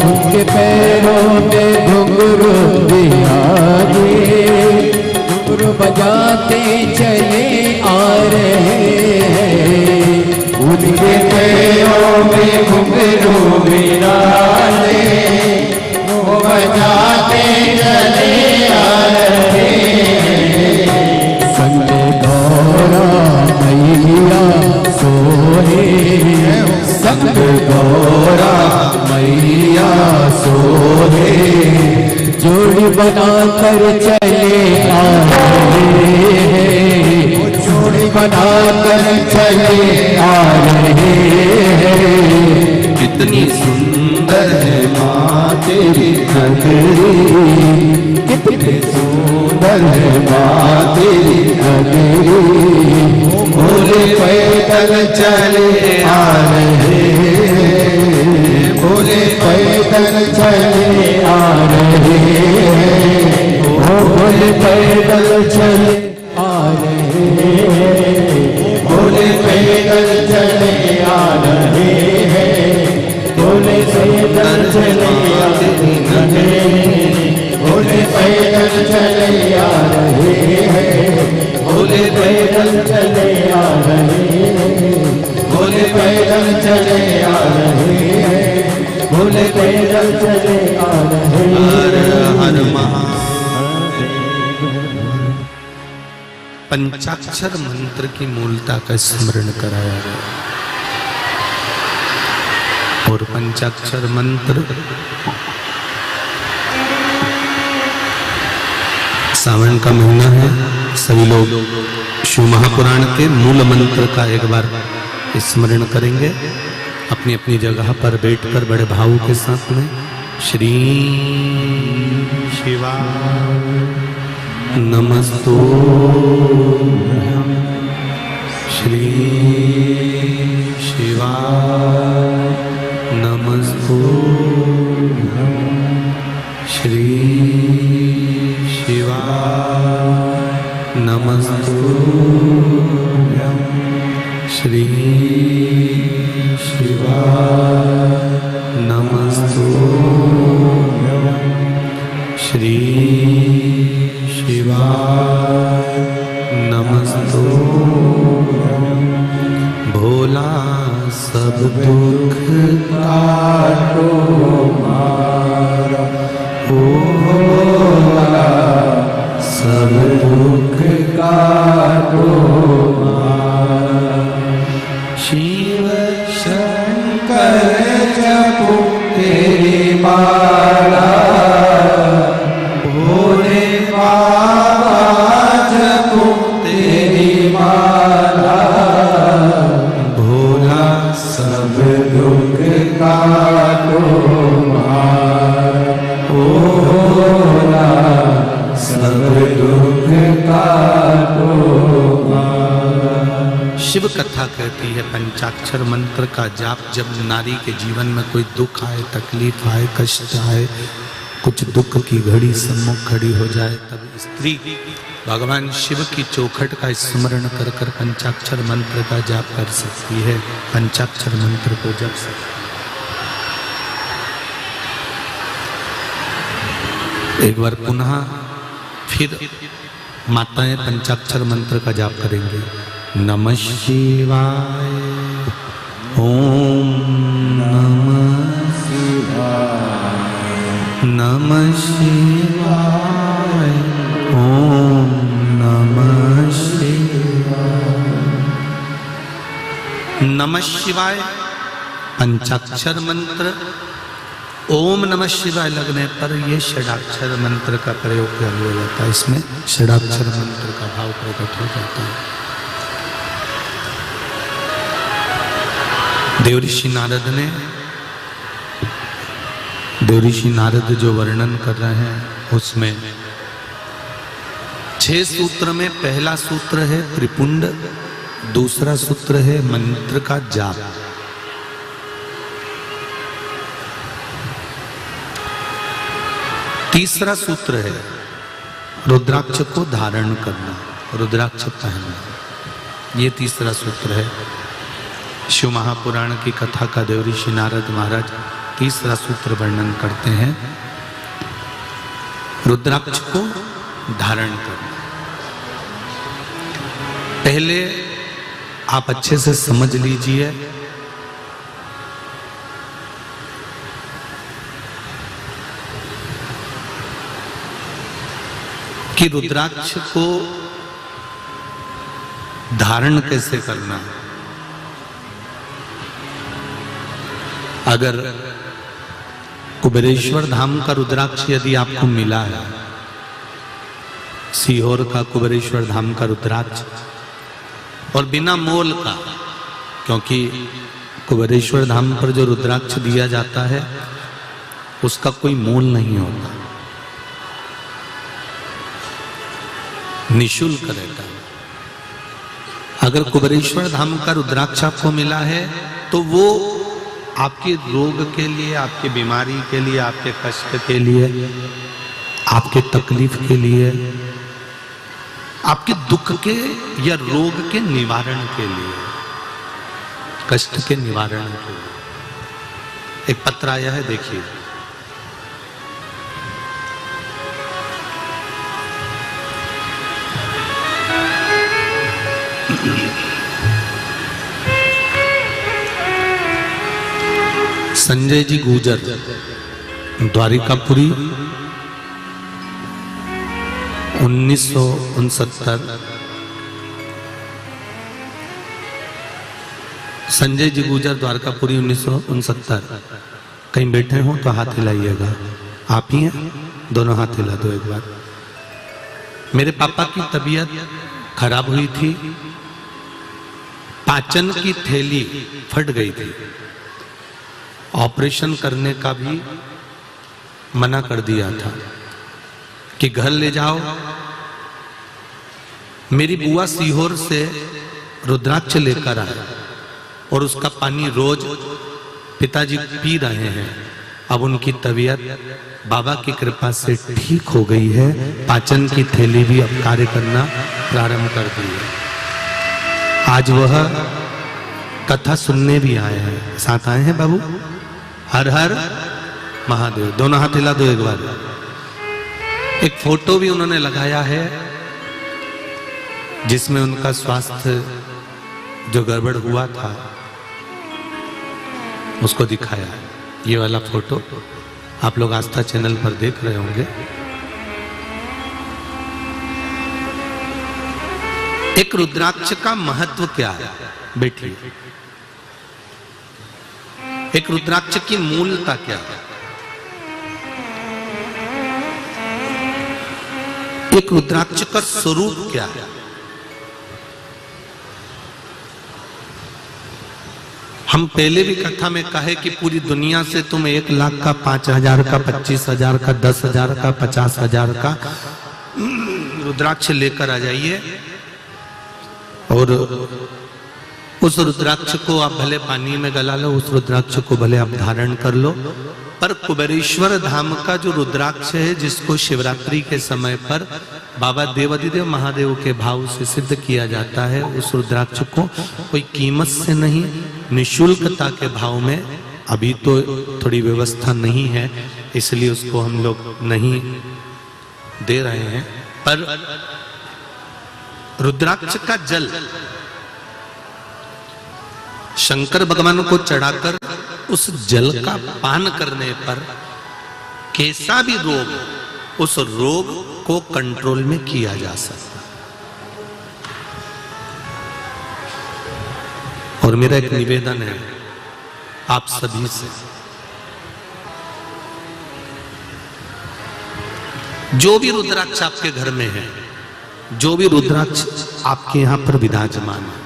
उनके पैरों में घुंघरू विराजे, घुंघरू बजाते चले आ रहे हैं। उनके पैरों में घुंघरू बिराजे, वो बजाते चले आ रहे हैं। संग गौरा मैया सोहे, संग गौरा मैया सोहे, जोड़ी बना कर चले आ रहे हैं। जोड़ी बना कर चले आ रहे हैं। कितनी सुंदर है माँ तेरी नगरी, कितनी सुंदर है माँ तेरी नगरी, भोले पैदल चले आ रहे हैं। भोले पैदल चले आ रहे हैं। भोले पैदल चले आ रहे हैं। भोले पैदल चले आ रहे हैं। भोले पैदल चले आ रहे हैं। भोले पैदल चले आ रहे हैं। भोले पैदल चले आ रहे हैं। भोले पैदल चले आ रहे हैं। भोले पैदल चले आ रहे हैं। हर महा पंचाक्षर मंत्र की मूलता का स्मरण कराया गया और पंचाक्षर मंत्र सावन का महीना है, सभी लोग शिव महापुराण के मूल मंत्र का एक बार स्मरण करेंगे अपनी अपनी जगह पर बैठकर बड़े भाव के साथ में। श्री शिवाय नमस्तु श्री शिवाय नमस्तु श्री शिवाय नमस्तु श्री शिवाय नमस्तु श्री शिवाय नमस्तु। भोला सब दुख काटो मारा, भोला सब दुख काटो मारा। शिव शंकर जपो तेरी माला, भोले बाबा जपो तेरी माला। भोला सब दुख काटो मारा, भोला सब दुख काटो मारा। शिव कथा कहती है पंचाक्षर मंत्र का जाप जब नारी के जीवन में कोई दुख आए, तकलीफ आए, कष्ट आए, कुछ दुख की घड़ी सम्मुख खड़ी हो जाए, तब स्त्री भगवान शिव की चौखट का स्मरण कर कर पंचाक्षर मंत्र का जाप कर सकती है, पंचाक्षर मंत्र को जप सकती है। एक बार पुनः फिर माताएं पंचाक्षर मंत्र का जाप करेंगे। नमः शिवाय, ओम नमः शिवाय, नमः शिवाय, ओम नमः शिवाय। नमः शिवाय पंचाक्षर मंत्र, ओम नमः शिवाय लगने पर यह षडाक्षर मंत्र का प्रयोग किया जाता है। इसमें षडाक्षर मंत्र का भाव प्रकट हो जाता है। देवऋषि नारद जो वर्णन कर रहे हैं उसमें 6 सूत्र में पहला सूत्र है त्रिपुंड, दूसरा सूत्र है मंत्र का जाप, तीसरा सूत्र है रुद्राक्ष को धारण करना, रुद्राक्ष पहनना, ये तीसरा सूत्र है। शिव महापुराण की कथा का देवऋषि नारद महाराज तीसरा सूत्र वर्णन करते हैं, रुद्राक्ष को धारण करना। पहले आप अच्छे से समझ लीजिए कि रुद्राक्ष को धारण कैसे करना है। अगर कुबेरेश्वर धाम का रुद्राक्ष यदि आपको मिला है, सीहोर का कुबेरेश्वर धाम का रुद्राक्ष, और बिना मोल का, क्योंकि कुबेरेश्वर धाम पर जो रुद्राक्ष दिया जाता है उसका कोई मोल नहीं होता, निशुल्क रहता है। अगर कुबेरेश्वर धाम का रुद्राक्ष आपको मिला है तो वो आपके रोग के लिए, आपकी बीमारी के लिए, आपके कष्ट के लिए, आपके तकलीफ के लिए, आपके दुख के या रोग के निवारण के लिए, कष्ट के निवारण के लिए। एक पत्र आया है, देखिए। संजय जी गुजर, द्वारिकापुरी, 1969। संजय जी गुजर, द्वारकापुरी, 1969। कहीं बैठे हो तो हाथ हिलाइएगा। आप ही हैं? दोनों हाथ हिला दो एक बार। मेरे पापा की तबीयत खराब हुई थी, पाचन की थैली फट गई थी, ऑपरेशन करने का भी मना कर दिया था कि घर ले जाओ। मेरी बुआ सीहोर से रुद्राक्ष लेकर आए और उसका पानी रोज पिताजी पी रहे हैं। अब उनकी तबीयत बाबा की कृपा से ठीक हो गई है, पाचन की थैली भी अब कार्य करना प्रारंभ कर दी है। आज वह कथा सुनने भी आए हैं, साथ आए हैं बाबू। हर हर महादेव, दोनों हाथ हिला दो एक बार। एक फोटो भी उन्होंने लगाया है जिसमें उनका स्वास्थ्य जो गड़बड़ हुआ था उसको दिखाया। ये वाला फोटो आप लोग आस्था चैनल पर देख रहे होंगे। एक रुद्राक्ष का महत्व क्या है बैठिए। एक रुद्राक्ष की मूलता क्या है? एक रुद्राक्ष का स्वरूप क्या है? हम पहले भी कथा में कहे कि पूरी दुनिया से तुम 1 लाख का, 5,000 का, 25,000 का, 10,000 का, 50,000 का रुद्राक्ष लेकर आ जाइए और उस रुद्राक्ष को आप भले पानी में गला लो, उस रुद्राक्ष को भले आप धारण कर लो, पर कुबेरेश्वर धाम का जो रुद्राक्ष है जिसको शिवरात्रि के समय पर बाबा देवाधिदेव महादेव के भाव से सिद्ध किया जाता है, उस रुद्राक्ष को कोई कीमत से नहीं, निशुल्कता के भाव में, अभी तो थोड़ी व्यवस्था नहीं है इसलिए उसको हम लोग नहीं दे रहे हैं, पर रुद्राक्ष का जल शंकर भगवान को चढ़ाकर उस जल का पान करने पर कैसा भी रोग, उस रोग को कंट्रोल में किया जा सकता। और मेरा एक निवेदन है आप सभी से, जो भी रुद्राक्ष आपके घर में है, जो भी रुद्राक्ष आपके यहां पर विराजमान है,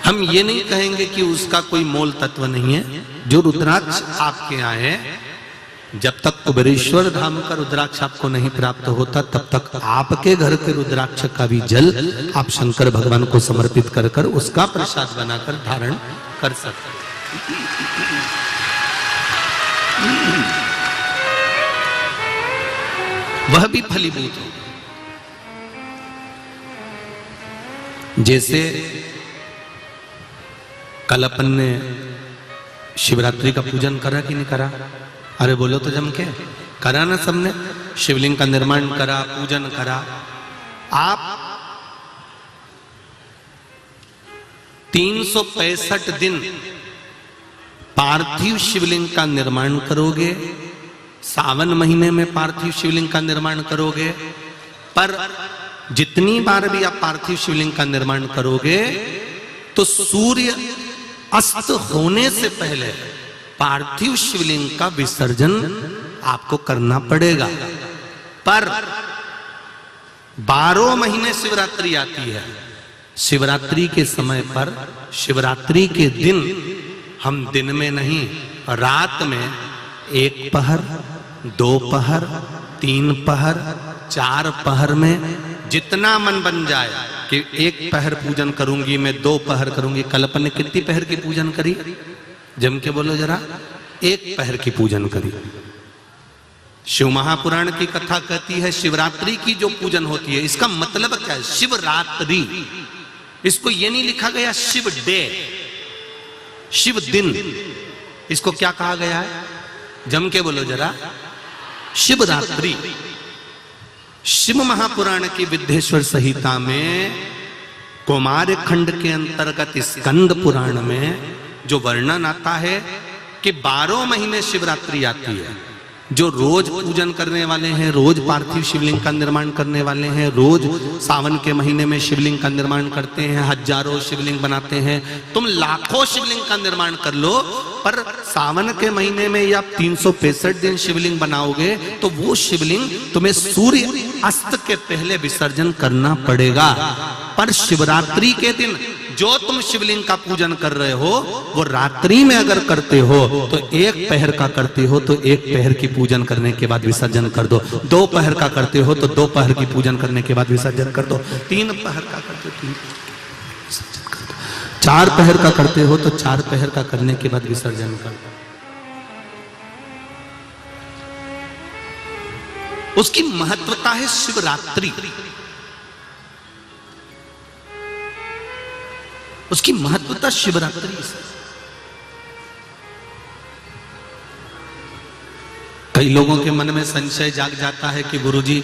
हम ये नहीं कहेंगे कि उसका कोई मोल तत्व नहीं है। जो रुद्राक्ष आपके यहाँ है, जब तक कुबेरेश्वर धाम का रुद्राक्ष आपको नहीं प्राप्त होता तब तक आपके घर के रुद्राक्ष का भी जल आप शंकर भगवान को समर्पित कर कर उसका प्रसाद बनाकर धारण कर सकते। वह भी फलीभूत हो। जैसे कल अपन ने शिवरात्रि का पूजन करा कि नहीं करा? अरे बोलो तो जम के करा ना सबने। शिवलिंग का निर्माण करा, पूजन करा। आप 365 दिन पार्थिव शिवलिंग का निर्माण करोगे, सावन महीने में पार्थिव शिवलिंग का निर्माण करोगे, पर जितनी बार भी आप पार्थिव शिवलिंग का निर्माण करोगे तो सूर्य अस्त होने से पहले पार्थिव शिवलिंग का विसर्जन आपको करना पड़ेगा। पर 12 महीने शिवरात्रि आती है। शिवरात्रि के समय पर, शिवरात्रि के दिन हम दिन में नहीं, रात में 1 पहर, 2 पहर, 3 पहर, 4 पहर में जितना मन बन जाए कि 1 पहर पूजन करूंगी मैं, 2 पहर करूंगी। कल अपन ने कितनी पहर की पूजन करी? जम के बोलो जरा। 1 पहर की पूजन करी। शिव महापुराण की कथा कहती है शिवरात्रि की जो पूजन होती है, इसका मतलब क्या है? शिवरात्रि, इसको ये नहीं लिखा गया शिव डे, शिव दिन। इसको क्या कहा गया है? जम के बोलो जरा। शिवरात्रि। शिव महापुराण की विद्येश्वर संहिता में कौमार खंड के अंतर्गत स्कंद पुराण में जो वर्णन आता है कि 12 महीने शिवरात्रि आती है जो रोज पूजन करने वाले हैं, रोज पार्थिव शिवलिंग का निर्माण करने वाले हैं, रोज सावन के महीने में शिवलिंग का निर्माण करते हैं, हजारों शिवलिंग बनाते हैं, तुम लाखों शिवलिंग का निर्माण कर लो, पर सावन के महीने में या 365 दिन शिवलिंग बनाओगे तो वो शिवलिंग तुम्हें सूर्य अस्त के पहले विसर्जन करना पड़ेगा। पर शिवरात्रि के दिन जो तुम शिवलिंग का पूजन कर रहे हो वो रात्रि में अगर करते हो तो एक पहर का करते हो तो एक पहर की पूजन करने के बाद विसर्जन कर दो, 2 पहर का करते हो तो 2 पहर की पूजन करने के बाद विसर्जन कर दो, 3 पहर का करते हो 3 विसर्जन कर दो, 4 पहर का करते हो तो 4 पहर का करने के बाद विसर्जन कर दो। उसकी महत्वता है शिवरात्रि, उसकी महत्वता शिवरात्रि से। कई लोगों के मन में संशय जाग जाता है कि गुरुजी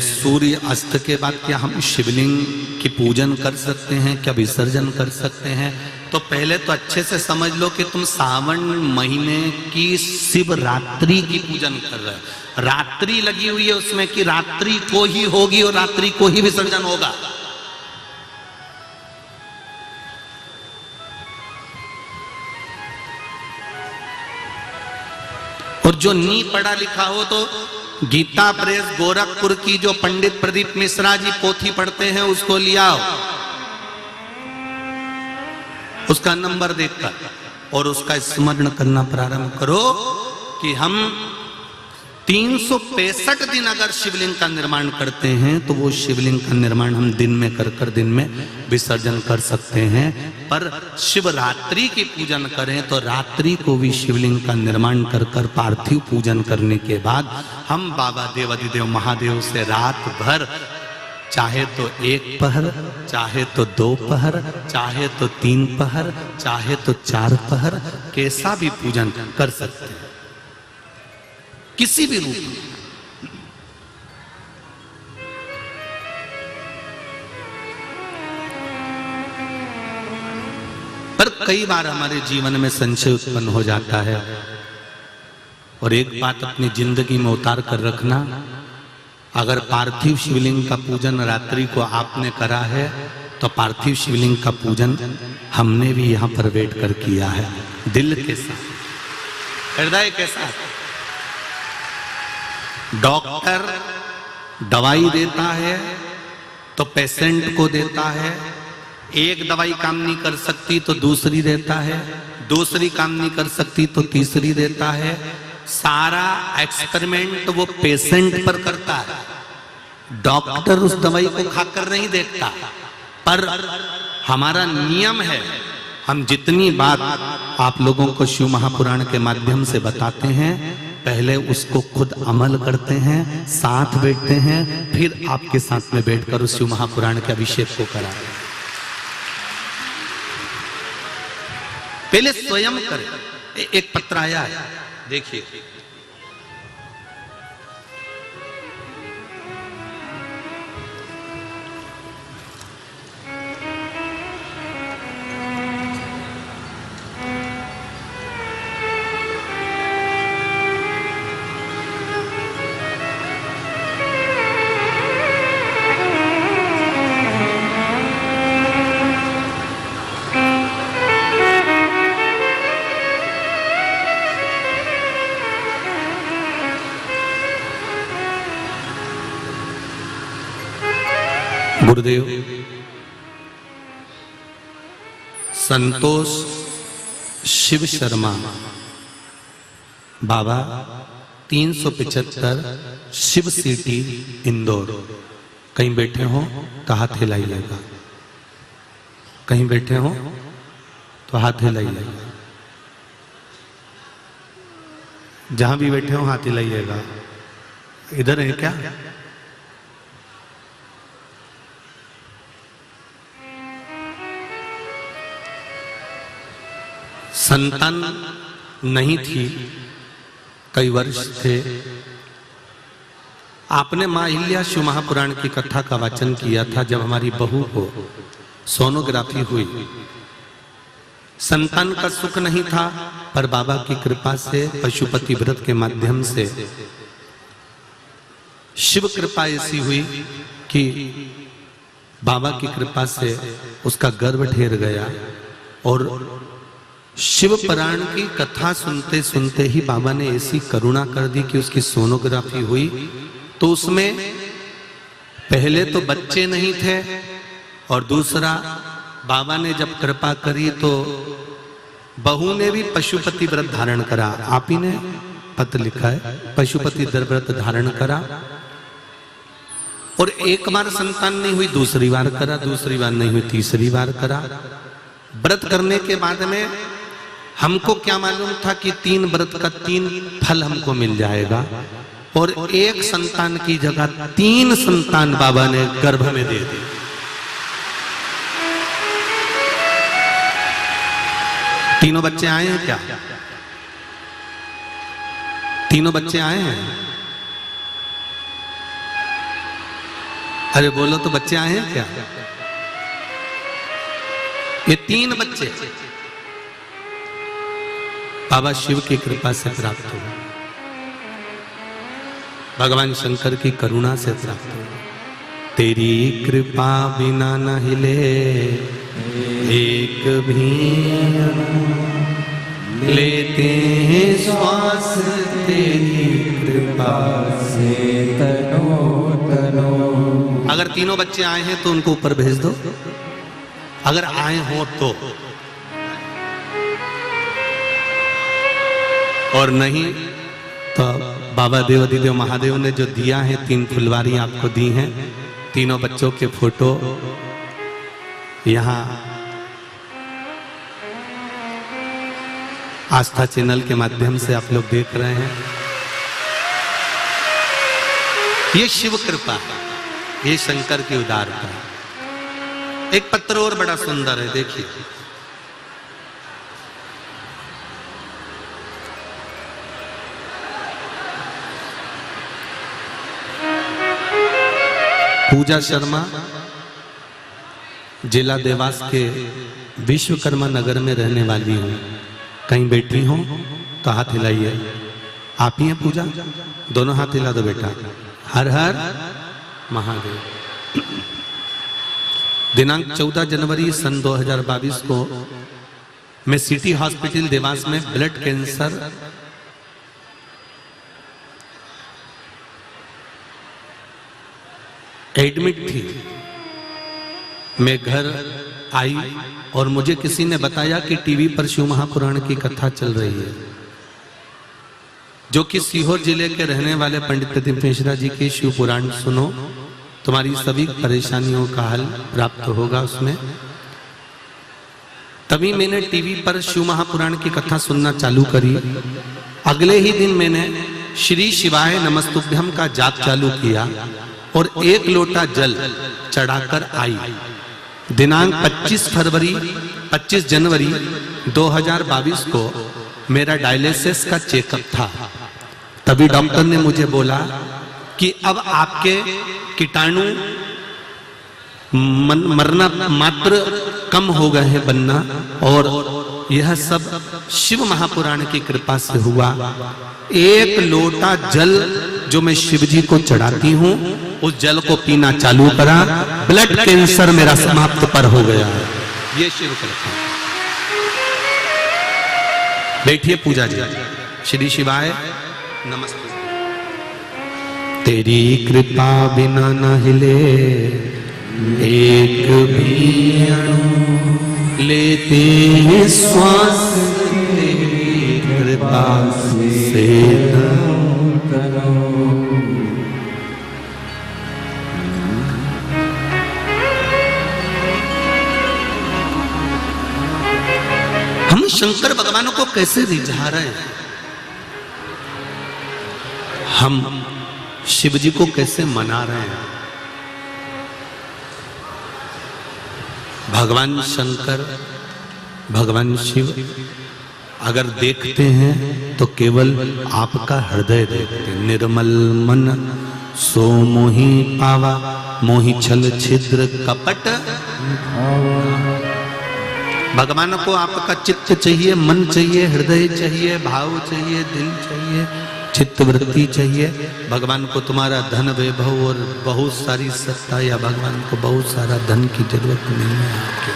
सूर्य अस्त के बाद क्या हम शिवलिंग की पूजन कर सकते हैं, क्या विसर्जन कर सकते हैं? तो पहले तो अच्छे से समझ लो कि तुम सावन महीने की शिवरात्रि की पूजन कर रहे हो। रात्रि लगी हुई है उसमें कि रात्रि को ही होगी और रात्रि को ही विसर्जन होगा। और जो नी पढ़ा लिखा हो तो गीता प्रेस गोरखपुर की जो पंडित प्रदीप मिश्रा जी पोथी पढ़ते हैं उसको लिया, उसका नंबर देखकर और उसका स्मरण करना प्रारंभ करो कि हम 365 दिन अगर शिवलिंग का निर्माण करते हैं तो वो शिवलिंग का निर्माण हम दिन में कर दिन में विसर्जन कर सकते हैं। पर शिवरात्रि की पूजन करें तो रात्रि को भी शिवलिंग का निर्माण कर पार्थिव पूजन करने के बाद हम बाबा देवाधिदेव महादेव से रात भर चाहे तो 1 पहर, चाहे तो 2 पहर, चाहे तो 3 पहर, चाहे तो 4 पहर, कैसा भी पूजन कर सकते हैं किसी भी रूप में। पर कई बार हमारे जीवन में संशय उत्पन्न हो जाता है, और एक बात अपनी जिंदगी में उतार कर रखना, अगर पार्थिव शिवलिंग का पूजन रात्रि को आपने करा है तो पार्थिव शिवलिंग का पूजन हमने भी यहां पर बैठ कर किया है, दिल के साथ, हृदय के साथ। डॉक्टर दवाई देता है तो पेशेंट को देता है, एक दवाई काम नहीं कर सकती तो दूसरी देता है, दूसरी काम नहीं कर सकती तो तीसरी देता है। सारा एक्सपेरिमेंट वो पेशेंट पर करता है, डॉक्टर उस दवाई को खाकर नहीं देखता। पर हमारा नियम है, हम जितनी बात आप लोगों को शिव महापुराण के माध्यम से बताते हैं, पहले उसको खुद अमल करते हैं, साथ बैठते हैं, फिर आपके साथ में बैठकर उस शिव महापुराण के अभिषेक को कराते हैं। पहले स्वयं करें। एक पत्र आया है, देखिए, गुरुदेव संतोष शिव शर्मा बाबा 375 शिव सिटी इंदौर। कहीं बैठे हो तो हाथ हिलाइएगा, कहीं बैठे हो तो हाथ हिलाइएगा, जहां भी बैठे हो हाथ हिलाइएगा। इधर है क्या? संतान नहीं थी, कई वर्ष थे। आपने मां अहिल्या शिव महापुराण की कथा का वाचन किया था। जब हमारी बहू को सोनोग्राफी हुई संतान का सुख नहीं था, पर बाबा की कृपा से पशुपति व्रत के माध्यम से शिव कृपा ऐसी हुई कि बाबा की कृपा से उसका गर्भ ढेर गया। और शिव पुराण की कथा सुनते सुनते ही बाबा ने ऐसी करुणा कर दी कि उसकी सोनोग्राफी हुई तो उसमें पहले तो बच्चे नहीं थे, और दूसरा बाबा ने जब कृपा करी तो बहू ने भी पशुपति व्रत धारण करा। आप ही ने पत्र लिखा है, पशुपति व्रत धारण करा, और एक बार संतान नहीं हुई, दूसरी बार करा, दूसरी बार नहीं हुई, तीसरी बार करा। व्रत करने के बाद में हमको क्या मालूम था कि 3 व्रत का 3 फल हमको मिल जाएगा, और एक संतान की जगह 3 संतान बाबा ने गर्भ में दे दी। तीनों बच्चे आए हैं क्या? तीनों बच्चे आए हैं? अरे बोलो तो, बच्चे आए हैं क्या? ये 3 बच्चे बाबा शिव की कृपा से प्राप्त हुए, भगवान शंकर की करुणा से प्राप्त हुए। तेरी कृपा बिना न हिले एक भी, लेते हैं श्वास तेरी कृपा से तनो तनो। अगर तीनों बच्चे आए हैं तो उनको ऊपर भेज दो, अगर आए हो तो, और नहीं तो बाबा देवाधिदेव महादेव ने जो दिया है 3 फुलवारी आपको दी हैं, तीनों बच्चों के फोटो यहाँ आस्था चैनल के माध्यम से आप लोग देख रहे हैं। ये शिव कृपा है, ये शंकर की उदारता है। एक पत्र और बड़ा सुंदर है, देखिए। पूजा शर्मा जिला देवास के विश्वकर्मा नगर में रहने वाली हूँ। कहीं बैठी हो तो हाथ हिलाइए। आप ही हैं पूजा? दोनों हाथ हिला दो बेटा। हर हर महादेव। दिनांक 14 जनवरी सन 2022 को मैं सिटी हॉस्पिटल देवास में ब्लड कैंसर एडमिट थी। मैं घर आई और मुझे किसी ने बताया कि टीवी पर शिव महापुराण की कथा चल रही है, जो कि सीहोर जिले के रहने वाले पंडित प्रदीप मिश्रा जी की शिव पुराण सुनो, तुम्हारी सभी परेशानियों का हल प्राप्त होगा उसमें। तभी मैंने टीवी पर शिव महापुराण की कथा सुनना चालू करी। अगले ही दिन मैंने श्री शिवाय नमस्तुभ्यम का जाप चालू किया और 1 लोटा जल चढ़ाकर आई। दिनांक 25 जनवरी 2022 को मेरा डायलिसिस का चेकअप था। तभी डॉक्टर ने मुझे बोला कि अब आपके कीटाणु मरना मात्र कम हो गए हैं बनना, और यह सब शिव महापुराण की कृपा से हुआ। 1 लोटा जल जो मैं शिव जी को चढ़ाती हूँ, उस जल को पीना चालू करा, ब्लड कैंसर मेरा समाप्त पर हो गया। ये शिव कृपा। बैठिए पूजा जी। श्री शिवाय नमस्ते। तेरी कृपा बिना न हिले एक भी अणु, लेते हैं श्वास तेरी कृपा से तनो। हम शंकर भगवान को कैसे रिझा रहे हैं, हम शिव जी को कैसे मना रहे हैं। भगवान शंकर, भगवान शिव अगर देखते हैं तो केवल आपका हृदय देखते। निर्मल मन सो मोहि पावा, मोहि छल छिद्र कपट। भगवान को आपका चित्त चाहिए, मन चाहिए, हृदय चाहिए, भाव चाहिए, दिल चाहिए, चित्त वृत्ति चाहिए। भगवान को तुम्हारा धन वैभव और बहुत सारी सत्ता, या भगवान को बहुत सारा धन की जरूरत नहीं है आपके।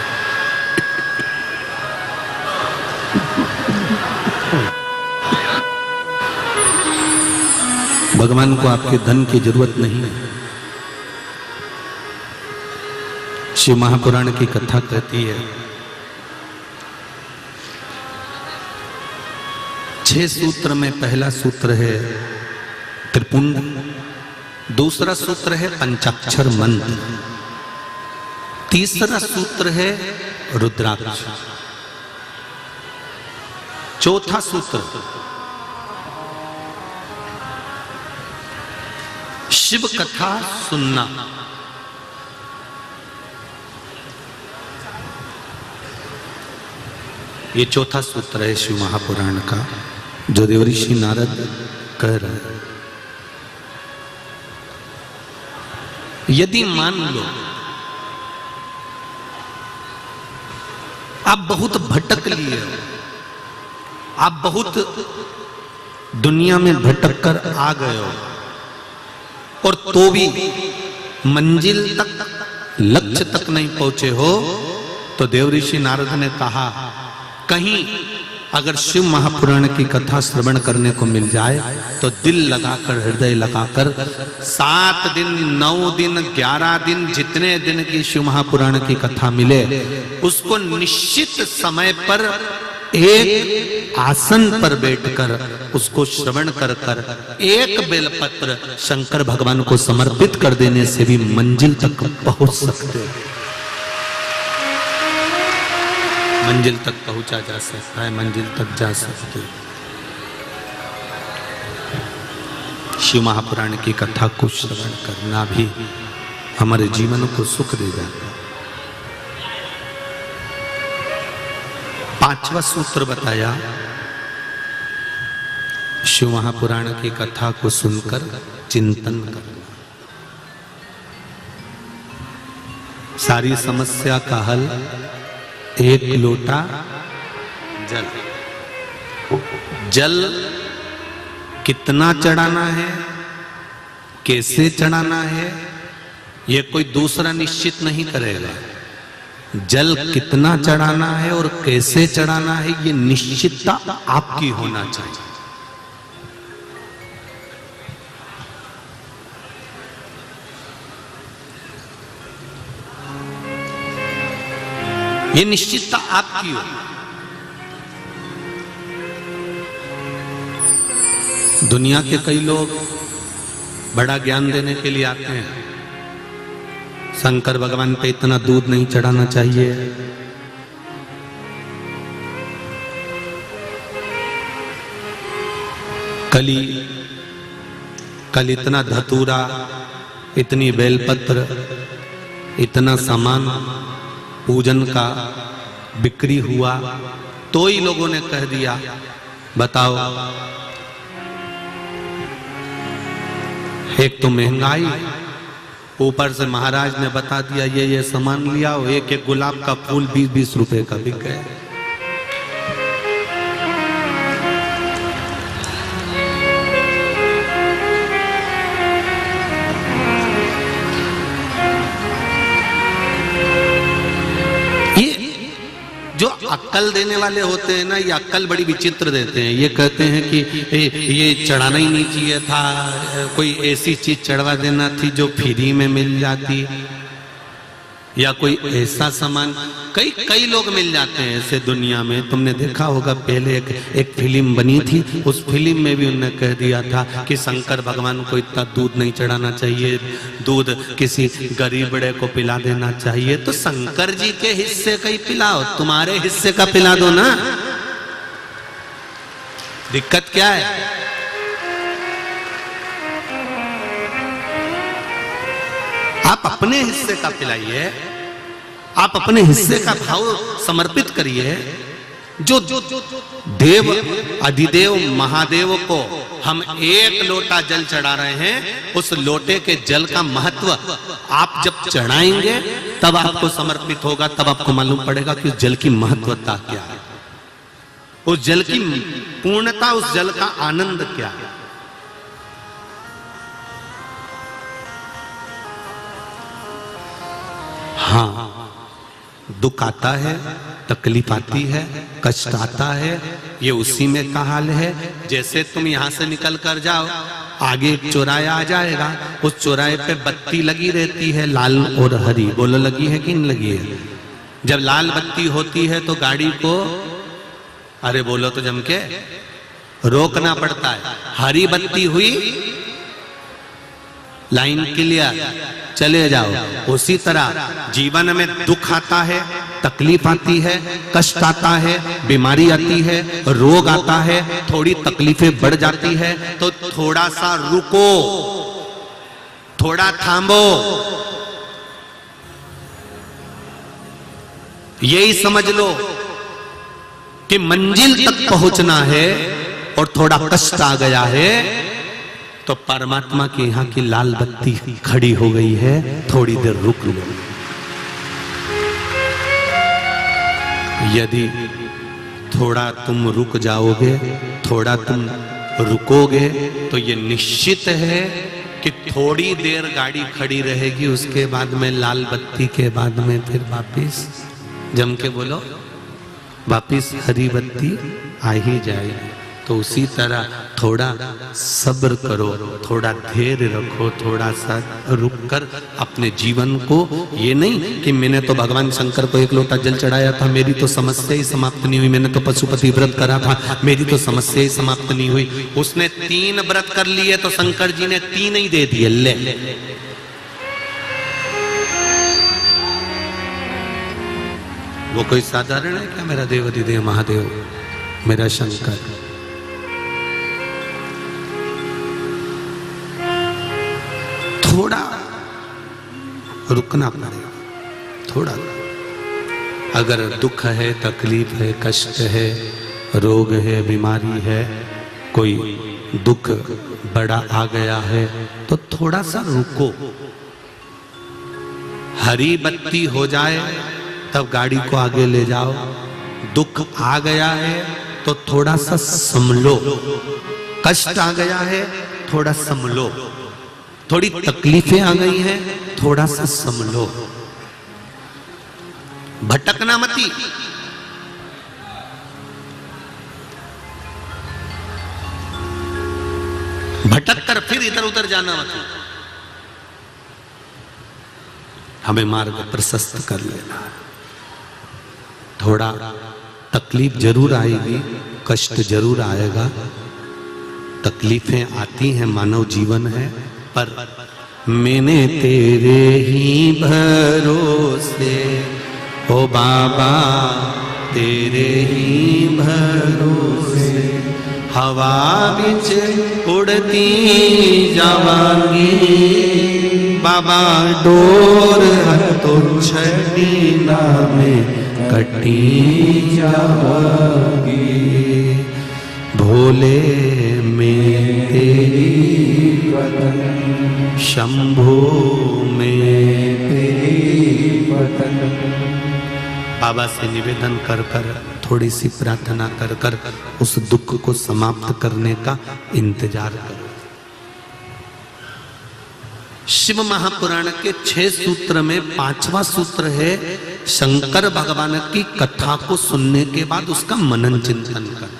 भगवान को आपके धन की जरूरत नहीं है। शिव महापुराण की कथा कहती है 6 सूत्र में पहला सूत्र है त्रिपुंड, दूसरा सूत्र है पंचाक्षर मंत्र, तीसरा सूत्र है रुद्राक्ष, चौथा सूत्र शिव कथा सुनना। ये चौथा सूत्र है शिव महापुराण का, जो देवऋषि नारद कह रहे हैं। यदि मान लो आप बहुत भटक लिए हो, आप बहुत दुनिया में भटक कर आ गए हो, और तो भी मंजिल तक, लक्ष्य तक नहीं पहुंचे हो, तो देवऋषि नारद ने कहा कहीं अगर शिव महापुराण की कथा श्रवण करने को मिल जाए तो दिल लगाकर, हृदय लगाकर 7 दिन, 9 दिन, 11 दिन, जितने दिन की शिव महापुराण की कथा मिले, उसको निश्चित समय पर एक आसन पर बैठकर उसको श्रवण कर कर एक बेलपत्र शंकर भगवान को समर्पित कर देने से भी मंजिल तक पहुंच सकते हैं। मंजिल तक पहुंचा जा सकता है, मंजिल तक जा सकते हैं। शिव महापुराण की कथा को श्रवण करना भी हमारे जीवन को सुख देगा। 5वां सूत्र बताया, शिव महापुराण की कथा को सुनकर चिंतन करना। सारी समस्या का हल एक लोटा जल। जल कितना चढ़ाना है, कैसे चढ़ाना है, ये कोई दूसरा निश्चित नहीं करेगा। जल कितना चढ़ाना है और कैसे चढ़ाना है, ये निश्चितता आपकी होना चाहिए। ये निश्चितता आपकी हो। दुनिया के कई लोग बड़ा ज्ञान देने के लिए आते हैं, शंकर भगवान पे इतना दूध नहीं चढ़ाना चाहिए, कल इतना धतूरा, इतनी बेलपत्र, इतना सामान पूजन का बिक्री हुआ, तो ही लोगों ने कह दिया। बताओ, एक तो महंगाई, ऊपर से महाराज ने बता दिया ये सामान लिया, एक एक गुलाब का फूल 20-20 रुपए का बिक गया। जो अक्कल देने वाले होते हैं ना, ये अक्कल बड़ी विचित्र देते हैं। ये कहते हैं कि ये चढ़ाना ही नहीं चाहिए था, कोई ऐसी चीज चढ़वा देना थी जो फ्री में मिल जाती, या कोई ऐसा सामान। कई लोग मिल जाते हैं ऐसे दुनिया में। तुमने देखा होगा पहले एक फिल्म बनी थी, उस फिल्म में भी उन्होंने कह दिया था कि शंकर भगवान को इतना दूध नहीं चढ़ाना चाहिए, दूध किसी गरीब बड़े को पिला देना चाहिए। तो शंकर जी के हिस्से का ही पिलाओ, तुम्हारे हिस्से का पिला दो ना, दिक्कत क्या है? आप अपने हिस्से का पिलाइए, आप अपने हिस्से का भाव समर्पित करिए। जो देव अधिदेव महादेव को हम 1 लोटा जल चढ़ा रहे हैं, उस लोटे के जल का महत्व आप जब जब चढ़ाएंगे तब आपको समर्पित होगा, तब आपको मालूम पड़ेगा कि उस जल की महत्वता क्या है, उस जल की पूर्णता, उस जल का आनंद क्या है। हाँ, दुख आता है, तकलीफ आती है, कष्ट आता है, ये उसी में का हाल है। जैसे तुम यहां से निकल कर जाओ, आगे एक चौराया आ जाएगा, उस चौराहे पे बत्ती लगी रहती है, लाल और हरी। बोलो लगी है कि नहीं लगी है? जब लाल बत्ती होती है तो गाड़ी को, अरे बोलो तो जम के, रोकना पड़ता है। हरी बत्ती हुई, लाइन क्लियर, चले जाओ। उसी तरह जीवन में दुख आता है, तकलीफ आती है, कष्ट आता है, बीमारी आती है, रोग आता है, थोड़ी तकलीफें बढ़ जाती है, तो थोड़ा सा रुको, थोड़ा थामो। यही समझ लो कि मंजिल तक पहुंचना है और थोड़ा कष्ट आ गया है तो परमात्मा के यहां की लाल बत्ती खड़ी हो गई है, थोड़ी देर रुक लो। यदि थोड़ा तुम रुक जाओगे, थोड़ा तुम रुकोगे, तो ये निश्चित है कि थोड़ी देर गाड़ी खड़ी रहेगी, उसके बाद में लाल बत्ती के बाद में फिर वापिस, जम के बोलो, वापिस हरी बत्ती आ ही जाएगी। तो उसी तरह थोड़ा सब्र करो, थोड़ा धैर्य रखो, थोड़ा सा रुक कर अपने जीवन को, ये नहीं कि मैंने तो भगवान शंकर को एक लोटा जल चढ़ाया था, मेरी तो समस्या ही समाप्त नहीं हुई, मैंने तो पशुपति व्रत करा था, मेरी तो समस्या ही समाप्त नहीं हुई। उसने 3 व्रत कर लिए तो शंकर जी ने 3 ही दे दिए। ले वो कोई साधारण है क्या? मेरा देव अधिदेव महादेव, मेरा शंकर। थोड़ा रुकना पड़ेगा, थोड़ा। अगर दुख है, तकलीफ है, कष्ट है, रोग है, बीमारी है, कोई दुख बड़ा आ गया है, तो थोड़ा सा रुको। हरी बत्ती हो जाए तब गाड़ी को आगे ले जाओ। दुख आ गया है तो थोड़ा सा संभलो, कष्ट आ गया है थोड़ा संभलो, थोड़ी तकलीफें आ गई हैं थोड़ा सा संभलो, भटकना मती। भटक कर फिर इधर उधर जाना मत, हमें मार्ग प्रशस्त कर लेना। थोड़ा तकलीफ जरूर आएगी, कष्ट जरूर आएगा, तकलीफें आती हैं, मानव जीवन है। पर मैंने तेरे ही भरोसे, ओ बाबा तेरे ही भरोसे, हवा बिच उड़ती जावांगी, बाबा डोर तो छड़ी ना में कटी जावांगी, भोले में तेरी वतन, शंभू में तेरी वतन। बाबा से निवेदन कर कर, थोड़ी सी प्रार्थना कर कर उस दुख को समाप्त करने का इंतजार करो। शिव महापुराण के 6 सूत्र में 5वां सूत्र है शंकर भगवान की कथा को सुनने के बाद उसका मनन चिंतन कर।